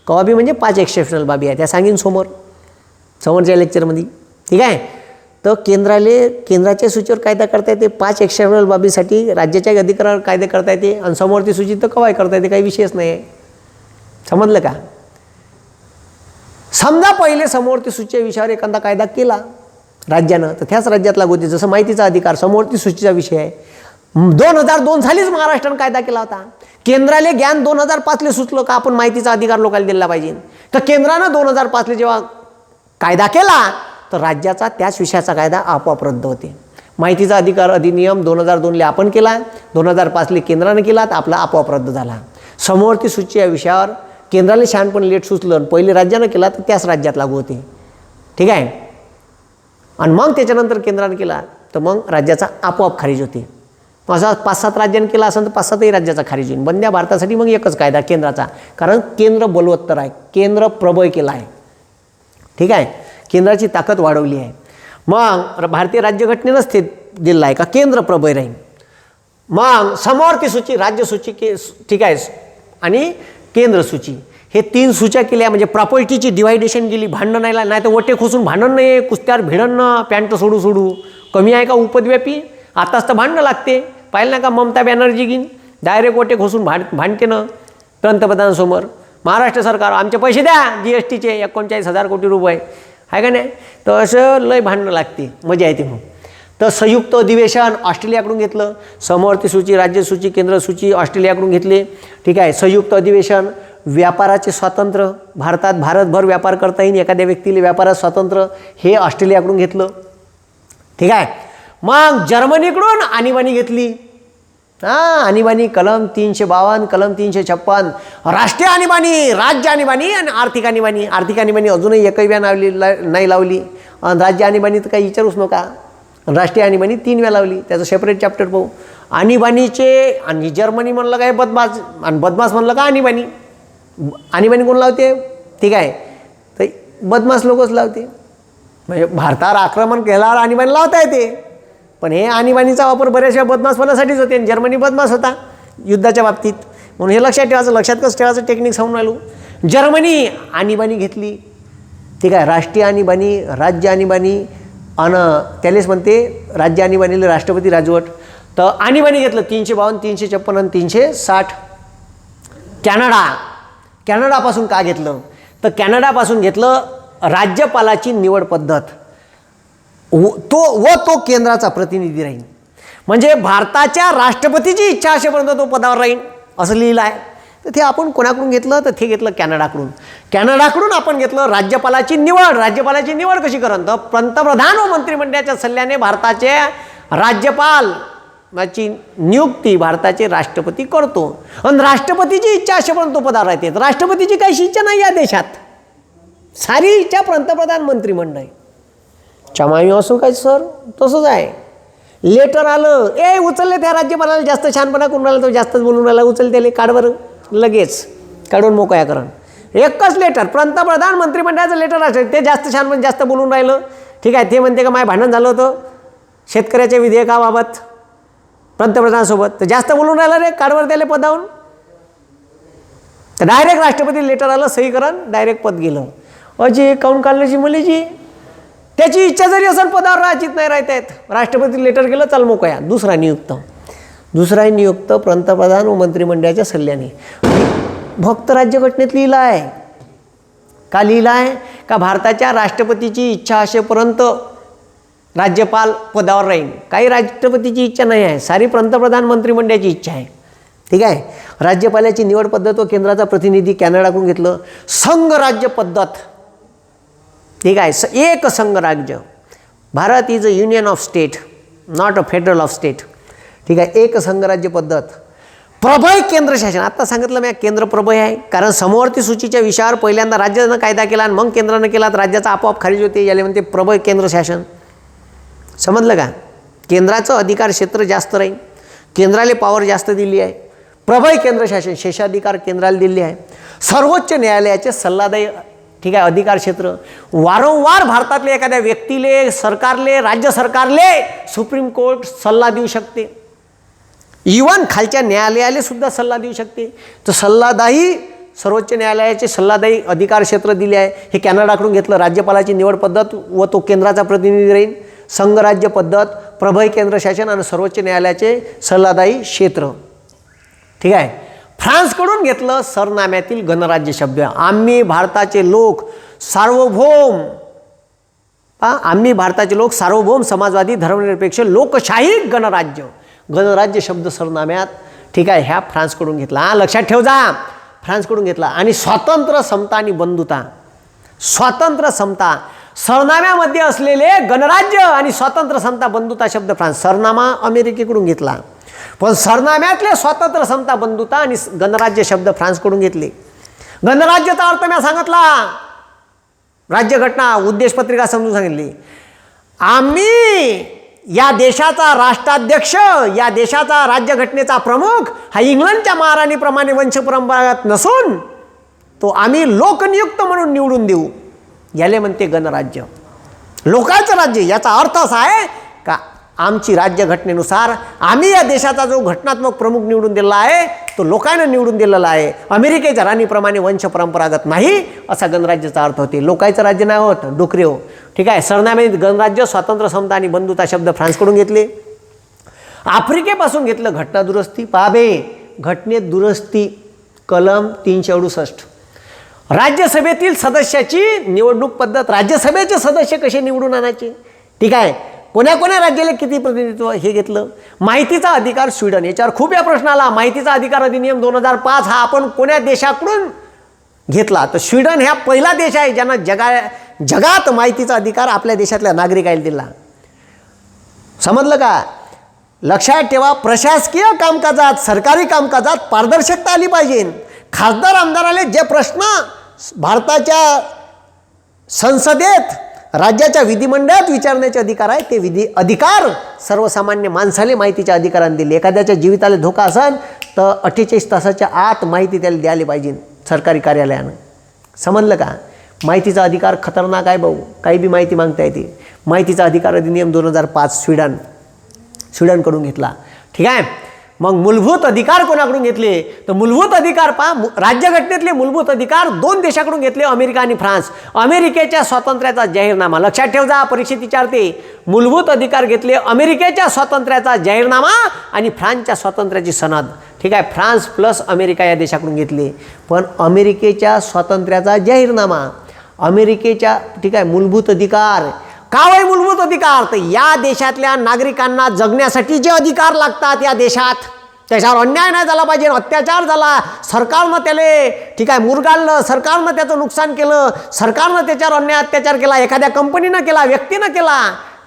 कवा बी म्हणजे 5 एक्सेप्शनल बाबी आहे, त्या सांगेन समोरच्या लेक्चरमध्ये. ठीक आहे. तर केंद्राच्या सूचीवर कायदा करता येते. 5 एक्सेप्शनल बाबीसाठी राज्याच्या अधिकारावर कायदे करता येते आणि समवर्ती सूची तर कवाय करता येते, काही विषयच नाही आहे. समजलं का? समजा पहिले समवर्ती सूचीच्या विषयावर एखादा कायदा केला राज्यानं, तर त्याच राज्यात लागू होते. जसं माहितीचा अधिकार समवर्ती सूचीचा विषय आहे. 2002 सालीच महाराष्ट्रानं कायदा केला होता. केंद्राले ज्ञान 2005ले सुचलं का आपण माहितीचा अधिकार लोकांना दिला पाहिजे. तर केंद्रानं 2005ले जेव्हा कायदा केला तर राज्याचा त्याच विषयाचा कायदा आपोआप रद्द होते. माहितीचा अधिकार अधिनियम 2002ले आपण केला, 2005ले केंद्रानं केला, तर आपला आपोआप रद्द झाला. समवर्ती सूची या विषयावर केंद्राला शहाणपण लेट सुचलं, पहिले राज्यानं केला तर त्याच राज्यात लागू होते. ठीक आहे. आणि मग त्याच्यानंतर केंद्रानं केला तर मग राज्याचा आपोआप खारिज होते. असा 5-7 राज्यांनी केला असेल तर 5-7ही राज्याचा खारिज होईल. बंद्या भारतासाठी मग एकच कायदा केंद्राचा, कारण केंद्र बलवत्तर आहे, केंद्र प्रबळ केला आहे. ठीक आहे. केंद्राची ताकद वाढवली आहे. मग भारतीय राज्यघटनेनंच ते दिलं आहे का केंद्र प्रबळ राहील. मग समवर्ती सूची, राज्य सूची ठीक आहे आणि केंद्र सूची हे 3 सूच्या केल्या म्हणजे प्रॉपर्टीची डिवायडेशन गेली. भांडण नाही तर वटे खोसून भांडण नाही, कुस्त्यावर भिडणं, पॅन्ट सोडू कमी आहे का उपद्व्यापी. आताच तर भांडणं लागते. पाहिलं ना का ममता बॅनर्जी घेईन डायरेक्ट वटे खोसून भांडते ना पंतप्रधानांसमोर. महाराष्ट्र सरकार आमचे पैसे द्या GSTचे 39,000 कोटी रुपये आहे का नाही. तर असं लय भांडणं लागते, मजा येते. मग तर संयुक्त अधिवेशन ऑस्ट्रेलियाकडून घेतलं. समवर्ती सूची, राज्य सूची, केंद्र सूची ऑस्ट्रेलियाकडून घेतले. ठीक आहे. संयुक्त अधिवेशन. व्यापाराचे स्वातंत्र्य, भारतभर व्यापार करता येईल एखाद्या व्यक्तीला व्यापारात स्वातंत्र्य, हे ऑस्ट्रेलियाकडून घेतलं. ठीक आहे. मग जर्मनीकडून आणीबाणी घेतली. आणीबाणी कलम 352, कलम 356, राष्ट्रीय आणीबाणी, राज्य आणीबाणी आणि आर्थिक आणीबाणी. आर्थिक आणीबाणी अजूनही एकही वेळा नाही लावली. आणि राज्य आणीबाणी तर काही विचारूच नका. राष्ट्रीय आणीबाणी 3 वेळा लावली. त्याचं सेपरेट चॅप्टर पाहू. आणीबाणीचे आणि जर्मनी म्हणलं काय बदमाश, आणि बदमाश म्हणलं का आणीबाणी. आणीबाणी कोण लावते? ठीक आहे. तर बदमाश लोकच लावते. म्हणजे भारतावर आक्रमण केल्यावर आणीबाणी लावता येते, पण हे आणीबाणीचा वापर बऱ्याचशा बदमाशपणासाठीच होते. आणि जर्मनी बदमाश होता युद्धाच्या बाबतीत, म्हणून हे लक्षात ठेवायचं. लक्षात कसं ठेवायचं टेक्निक सांगून राहिलो. जर्मनी आणीबाणी घेतली. ठीक आहे. राष्ट्रीय आणीबाणी, राज्य आणीबाणी आणि त्यालेच म्हणते राज्य आणीबाणीला राष्ट्रपती राजवट. तर आणीबाणी घेतलं 352, 356 आणि 360. कॅनडापासून का घेतलं? तर कॅनडापासून घेतलं राज्यपालाची निवड पद्धत. तो केंद्राचा प्रतिनिधी राहील. म्हणजे भारताच्या राष्ट्रपतीची इच्छा असेपर्यंत तो पदावर राहील असं लिहिलं आहे. तर ते आपण कोणाकडून घेतलं? तर ते घेतलं कॅनडाकडून आपण घेतलं राज्यपालाची निवड. राज्यपालाची निवड कशी करण? तर पंतप्रधान व मंत्रिमंडळाच्या सल्ल्याने भारताचे राज्यपालाची नियुक्ती भारताचे राष्ट्रपती करतो. आणि राष्ट्रपतीची इच्छा असेपर्यंत तो पदावर राहते. राष्ट्रपतीची काही इच्छा नाही या देशात, सारी इच्छा पंतप्रधान मंत्रिमंडळ. चमाई असो काय सर, तसंच आहे. लेटर आलं, उचलले त्या राज्यपालाला जास्त छानपणा करून राहिला, तो जास्तच बोलून राहिला, उचल त्याला काढवर लगेच काढून मोकळ्या करण. एकच लेटर, पंतप्रधान मंत्रिमंडळाचं लेटर असेल, ते जास्त छानपण जास्त बोलून राहिलं. ठीक आहे. ते म्हणते का माझं भांडण झालं होतं शेतकऱ्याच्या विधेयकाबाबत पंतप्रधानासोबत, तर जास्त बोलून राहिलं रे, काढवर त्याला पदावून. तर डायरेक्ट राष्ट्रपती लेटर आलं, सही करण, डायरेक्ट पद गेलं. अजी काऊन काढल्याची मुलीजी, त्याची इच्छा जरी असेल पदावर राहायचीच नाही राहता येत. राष्ट्रपती लेटर गेलं, चल मोकळ्या. दुसरा नियुक्त पंतप्रधान व मंत्रिमंडळाच्या सल्ल्याने. फक्त राज्यघटनेत लिहिलं आहे. का लिहिलं आहे? का भारताच्या राष्ट्रपतीची इच्छा असेपर्यंत राज्यपाल पदावर राहील. काही राष्ट्रपतीची इच्छा नाही आहे, सारी पंतप्रधान मंत्रिमंडळाची इच्छा आहे. ठीक आहे. राज्यपालाची निवड पद्धत व केंद्राचा प्रतिनिधी कॅनडाकडून घेतलं. संघ राज्य पद्धत. ठीक आहे. एक संघ राज्य. Bharat is a union of state, not a federal of state. ठीक आहे. एक संघ राज्य पद्धत. प्रबळ केंद्रशासन. आता सांगितलं मी केंद्र प्रबळ आहे, कारण समवर्ती सूचीच्या विषयावर पहिल्यांदा राज्यानं कायदा केला आणि मग केंद्रानं केला, तर राज्याचा आपोआप खारिज होते. याला म्हणते प्रबळ केंद्रशासन. समजलं का? केंद्राचं अधिकार क्षेत्र जास्त राहील. केंद्राला पॉवर जास्त दिली आहे. प्रभावी केंद्रशासन शेषाधिकार केंद्राला दिले आहे. सर्वोच्च न्यायालयाचे सल्लादायी ठीक आहे अधिकार क्षेत्र वारंवार भारतातल्या एखाद्या व्यक्तीले सरकारले राज्य सरकारले सुप्रीम कोर्ट सल्ला देऊ शकते. इवन खालच्या न्यायालयाला सुद्धा सल्ला देऊ शकते. तर सल्लादायी सर्वोच्च न्यायालयाचे सल्लादायी अधिकार क्षेत्र दिले आहे. हे कॅनडाकडून घेतलं. राज्यपालाची निवड पद्धत व तो केंद्राचा प्रतिनिधी राहील. संघराज्य पद्धत, प्रभावी केंद्रशासन आणि सर्वोच्च न्यायालयाचे सल्लादायी क्षेत्र. ठीक आहे. फ्रान्सकडून घेतलं सरनाम्यातील गणराज्य शब्द. आम्ही भारताचे लोक सार्वभौम आम्ही भारताचे लोक सार्वभौम समाजवादी धर्मनिरपेक्ष लोकशाही गणराज्य. गणराज्य शब्द सरनाम्यात ठीक आहे ह्या फ्रान्सकडून घेतला. लक्षात ठेव जा. फ्रान्सकडून घेतला. आणि स्वातंत्र्य, समता आणि बंधुता. स्वातंत्र्य, समता सरनाम्यामध्ये असलेले गणराज्य आणि स्वातंत्र्य, समता, बंधुता शब्द फ्रान्स. सरनामा अमेरिकेकडून घेतला, पण सरनाम्यातले स्वातंत्र्य, समता, बंधुता आणि गणराज्य शब्द फ्रान्सकडून घेतले. गणराज्याचा अर्थ मी सांगितला. राज्यघटना उद्देशपत्रिका समजून सांगितली. आम्ही या देशाचा राष्ट्राध्यक्ष, या देशाचा राज्यघटनेचा प्रमुख हा इंग्लंडच्या महाराणीप्रमाणे वंशपरंपरागत नसून तो आम्ही लोकनियुक्त म्हणून निवडून देऊ. याले म्हणते गणराज्य, लोकांचं राज्य. याचा अर्थ असा आहे का आमची राज्यघटनेनुसार आम्ही या देशाचा जो घटनात्मक प्रमुख निवडून दिलेला आहे तो लोकांना निवडून दिलेला आहे. अमेरिकेच्या राणीप्रमाणे वंशपरंपरागत नाही असा गणराज्याचा अर्थ होते. लोकांचं राज्य नाही होत, डोकरे हो. ठीक आहे. सरनाम्यात गणराज्य, स्वातंत्र्य, समता आणि बंधुता शब्द फ्रान्सकडून घेतले. आफ्रिकेपासून घेतलं घटना दुरुस्ती. पाबे घटनेत दुरुस्ती कलम 368. राज्यसभेतील सदस्याची निवडणूक पद्धत. राज्यसभेचे सदस्य कसे निवडून आणायचे. ठीक आहे. कोण्या कोण्या राज्याला किती प्रतिनिधित्व हे घेतलं. माहितीचा अधिकार स्वीडन. याच्यावर खूप या प्रश्नाला माहितीचा अधिकार अधिनियम 2005 हा आपण कोण्या देशाकडून घेतला. तर स्वीडन हा पहिला देश आहे ज्यानं जगात माहितीचा अधिकार आपल्या देशातल्या नागरिकाला दिला. समजलं का. लक्षात ठेवा. प्रशासकीय कामकाजात, सरकारी कामकाजात पारदर्शकता आली पाहिजे. खासदार आमदाराले जे प्रश्न भारताच्या संसदेत, राज्याच्या विधिमंडळात विचारण्याचे अधिकार आहे ते अधिकार सर्वसामान्य माणसाले माहितीच्या अधिकाराने दिले. एखाद्याच्या जीविताला धोका असेल तर 48 तासाच्या आत माहिती त्याला द्यायला पाहिजे सरकारी कार्यालयानं. समजलं का. माहितीचा अधिकार खतरनाक आहे भाऊ. काही बी माहिती मागता येते. माहितीचा अधिकार अधिनियम 2005 स्वीडनकडून घेतला. ठीक आहे. मग मूलभूत अधिकार कोणाकडून घेतले. तर मूलभूत अधिकार राज्यघटनेतले मूलभूत अधिकार 2 देशाकडून घेतले, अमेरिका आणि फ्रान्स. अमेरिकेच्या स्वातंत्र्याचा जाहीरनामा. लक्षात ठेव जा, परीक्षेत विचारते. मूलभूत अधिकार घेतले अमेरिकेच्या स्वातंत्र्याचा जाहीरनामा आणि फ्रान्सच्या स्वातंत्र्याची सनद. ठीक आहे. फ्रान्स प्लस अमेरिका या देशाकडून घेतले. पण अमेरिकेच्या स्वातंत्र्याचा जाहीरनामा, अमेरिकेच्या ठीक आहे मूलभूत अधिकार. का वय मूलभूत अधिकार. तर या देशातल्या नागरिकांना जगण्यासाठी जे अधिकार लागतात या देशात, त्याच्यावर अन्याय नाही झाला पाहिजे, अत्याचार झाला, सरकारनं त्याला ठीक आहे मुरगाळलं, सरकारनं त्याचं नुकसान केलं, सरकारनं त्याच्यावर अन्याय अत्याचार केला, एखाद्या कंपनीनं केला, व्यक्तीनं केला,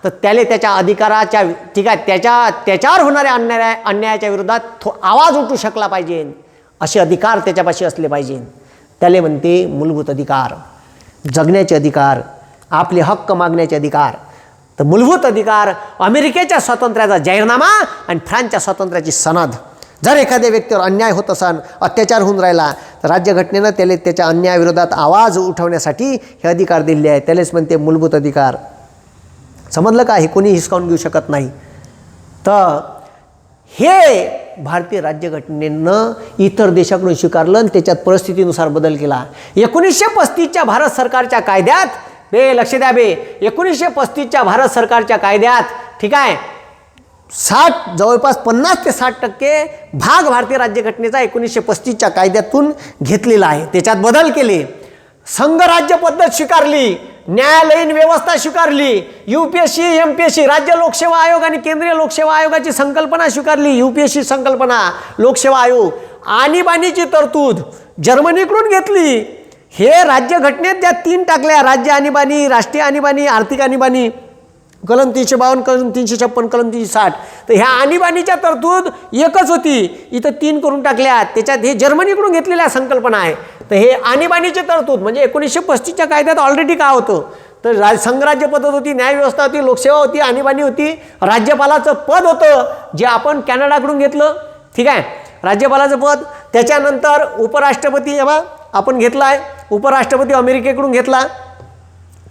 तर त्याला त्याच्या अधिकाराच्या ठीक आहे त्याच्यावर होणाऱ्या अन्यायाच्या विरोधात तो आवाज उठू शकला पाहिजे. असे अधिकार त्याच्यापाशी असले पाहिजे. त्याला म्हणते मूलभूत अधिकार. जगण्याचे अधिकार, आपले हक्क मागण्याचे अधिकार. तर मूलभूत अधिकार अमेरिकेच्या स्वातंत्र्याचा जाहीरनामा आणि फ्रान्सच्या स्वातंत्र्याची सनद. जर एखाद्या व्यक्तीवर अन्याय होत असेल, अत्याचार होऊन राहिला, तर राज्यघटनेनं त्याला त्याच्या अन्यायाविरोधात आवाज उठवण्यासाठी हे अधिकार दिले आहे. त्यालाच म्हणते मूलभूत अधिकार. समजलं का. हे कोणी हिसकावून घेऊ शकत नाही. तर हे भारतीय राज्यघटनेनं इतर देशाकडून स्वीकारलं आणि त्याच्यात परिस्थितीनुसार बदल केला. 1935च्या भारत सरकारच्या कायद्यात लक्ष द्या 1935च्या भारत सरकारच्या कायद्यात ठीक आहे जवळपास 50 ते 60% भाग भारतीय राज्यघटनेचा 1935च्या कायद्यातून घेतलेला आहे. त्याच्यात बदल केले. संघराज्य पद्धत स्वीकारली, न्यायालयीन व्यवस्था स्वीकारली, UPSC MPSC राज्य लोकसेवा आयोग आणि केंद्रीय लोकसेवा आयोगाची संकल्पना स्वीकारली. UPSC संकल्पना, लोकसेवा आयोग. आणीबाणीची तरतूद जर्मनीकडून घेतली. हे राज्यघटनेत ज्या 3 टाकल्या, राज्य आणीबाणी, राष्ट्रीय आणीबाणी, आर्थिक आणीबाणी, कलम 352, कलम 356, कलम 360. तर ह्या आणीबाणीच्या तरतूद एकच होती, इथं 3 करून टाकल्या. त्याच्यात हे जर्मनीकडून घेतलेल्या संकल्पना आहे. तर हे आणीबाणीची तरतूद म्हणजे 1935च्या कायद्यात ऑलरेडी काय होतं तर संघराज्य पद्धत होती, न्यायव्यवस्था होती, लोकसेवा होती, आणीबाणी होती, राज्यपालाचं पद होतं जे आपण कॅनडाकडून घेतलं. ठीक आहे, राज्यपालाचं पद. त्याच्यानंतर उपराष्ट्रपती आपण घेतला आहे. उपराष्ट्रपती अमेरिकेकडून घेतला.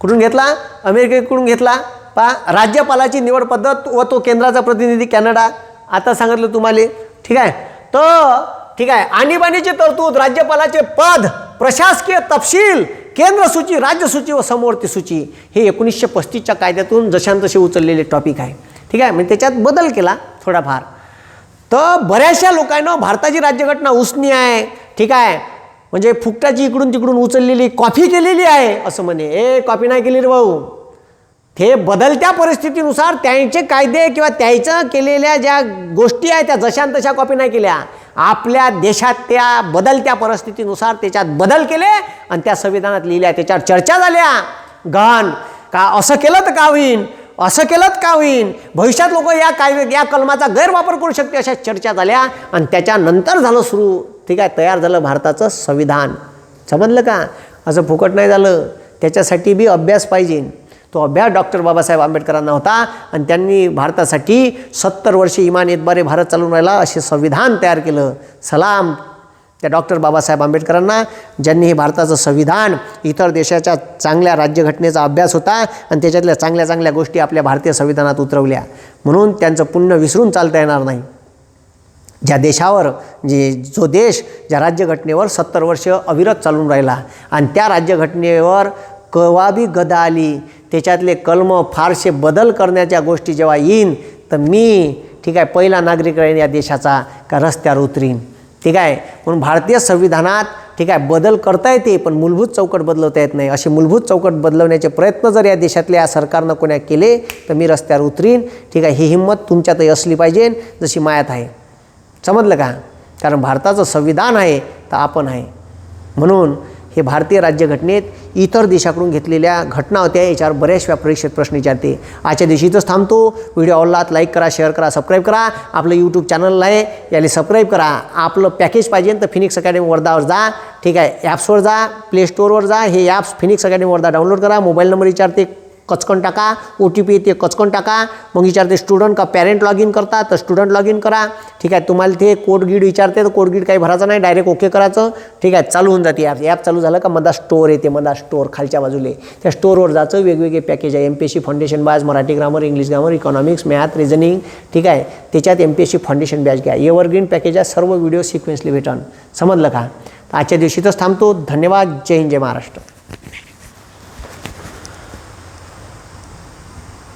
कुठून घेतला? अमेरिकेकडून घेतला. पहा, राज्यपालाची निवड पद्धत व तो केंद्राचा प्रतिनिधी कॅनडा. आता सांगितलं तुम्हाला. ठीक आहे, तर ठीक आहे, आणीबाणीची तरतूद, राज्यपालाचे पद, प्रशासकीय तपशील, केंद्र सूची, राज्य सूची व समवर्ती सूची हे 1935च्या कायद्यातून जशान तसे उचललेले टॉपिक आहे. ठीक आहे, म्हणजे त्याच्यात बदल केला थोडाफार. तर बऱ्याचशा लोकांना भारताची राज्यघटना उसनी आहे. ठीक आहे, म्हणजे फुकटाची इकडून तिकडून उचललेली कॉपी केलेली आहे असं म्हणे. कॉपी नाही केली रे भाऊ. ते बदलत्या परिस्थितीनुसार त्यांचे कायदे किंवा त्याचं केलेल्या ज्या गोष्टी आहेत त्या जशान तशा कॉपी नाही केल्या. आपल्या देशात त्या बदलत्या परिस्थितीनुसार त्याच्यात बदल केले आणि त्या संविधानात लिहिल्या, त्याच्यावर चर्चा झाल्या गहन. का असं केलं तर का होईन, असं केलं तर का होईन, भविष्यात लोक या कलमाचा गैरवापर करू शकते, अशा चर्चा झाल्या आणि त्याच्यानंतर झालं सुरू. ठीक आहे, तयार झालं भारताचं संविधान. समजलं का? असं फुकट नाही झालं, त्याच्यासाठी बी अभ्यास पाहिजे. तो अभ्यास डॉक्टर बाबासाहेब आंबेडकरांना होता आणि त्यांनी भारतासाठी 70 वर्षे इमानतबारे भारत चालून राहिला असे संविधान तयार केलं. सलाम त्या डॉक्टर बाबासाहेब आंबेडकरांना, ज्यांनी हे भारताचं संविधान, इतर देशाच्या चांगल्या राज्यघटनेचा अभ्यास होता आणि त्याच्यातल्या चांगल्या चांगल्या गोष्टी आपल्या भारतीय संविधानात उतरवल्या. म्हणून त्यांचं पुण्य विसरून चालता येणार नाही. ज्या देशावर जो देश ज्या राज्यघटनेवर 70 वर्ष अविरत चालून राहिला आणि त्या राज्यघटनेवर केव्हा बी गदा आली, त्याच्यातले कलम फारसे बदल करण्याच्या गोष्टी जेव्हा येईन तर मी ठीक आहे पहिला नागरिक राहीन या देशाचा का रस्त्यावर उतरीन. ठीक आहे, म्हणून भारतीय संविधानात ठीक आहे बदल करता येते पण मूलभूत चौकट बदलवता येत नाही. असे मूलभूत चौकट बदलवण्याचे प्रयत्न जर या देशातल्या सरकारनं कोणा केले तर मी रस्त्यावर उतरीन. ठीक आहे, ही हिंमत तुमच्यातही असली पाहिजे जशी मायात आहे. समजलं का? कारण भारताचं संविधान आहे तर आपण आहे. म्हणून हे भारतीय राज्यघटनेत इतर देशाकडून घेतलेल्या घटना होत्या, याच्यावर बऱ्याचशा परीक्षेत प्रश्न विचारते. आजच्या दिवशी इथंच थांबतो. व्हिडिओ आवडला लाईक करा, शेअर करा, सबस्क्राईब करा. आपलं यूट्यूब चॅनल आहे याला सबस्क्राईब करा. आपलं पॅकेज पाहिजे तर फिनिक्स अकॅडमी वर्धावर जा. ठीक आहे, ॲप्सवर जा, प्ले स्टोअरवर जा, हे apps Phoenix academy Wardha download करा. मोबाईल नंबर विचारते, कचकन टाका, OTP येते, कचकन टाका. मग विचारते स्टुडंट का पॅरेंट लॉग इन करता तर स्टुडंट लॉग इन करा. ठीक आहे, तुम्हाला ते कोड गीड विचारते तर कोड गीड काही भरायचं नाही, डायरेक्ट ओके करायचं. ठीक आहे, चालू होऊन जाते ॲप चालू झालं का मधा स्टोअर येते, मधा स्टोअर खालच्या बाजूला. त्या स्टोअरवर जायचं, वेगवेगळे पॅकेज आहे. MPSC foundation batch, Marathi grammar, English grammar, economics, math, reasoning. ठीक आहे, त्याच्यात MPSC फाउंडेशन बॅच घ्या. एव्हरग्रीन पॅकेज आहे, सर्व व्हिडिओ सिक्वेन्सली भेटन. समजलं का? आजच्या दिवशीतच थांबतो. धन्यवाद. जय हिंद, जय महाराष्ट्र.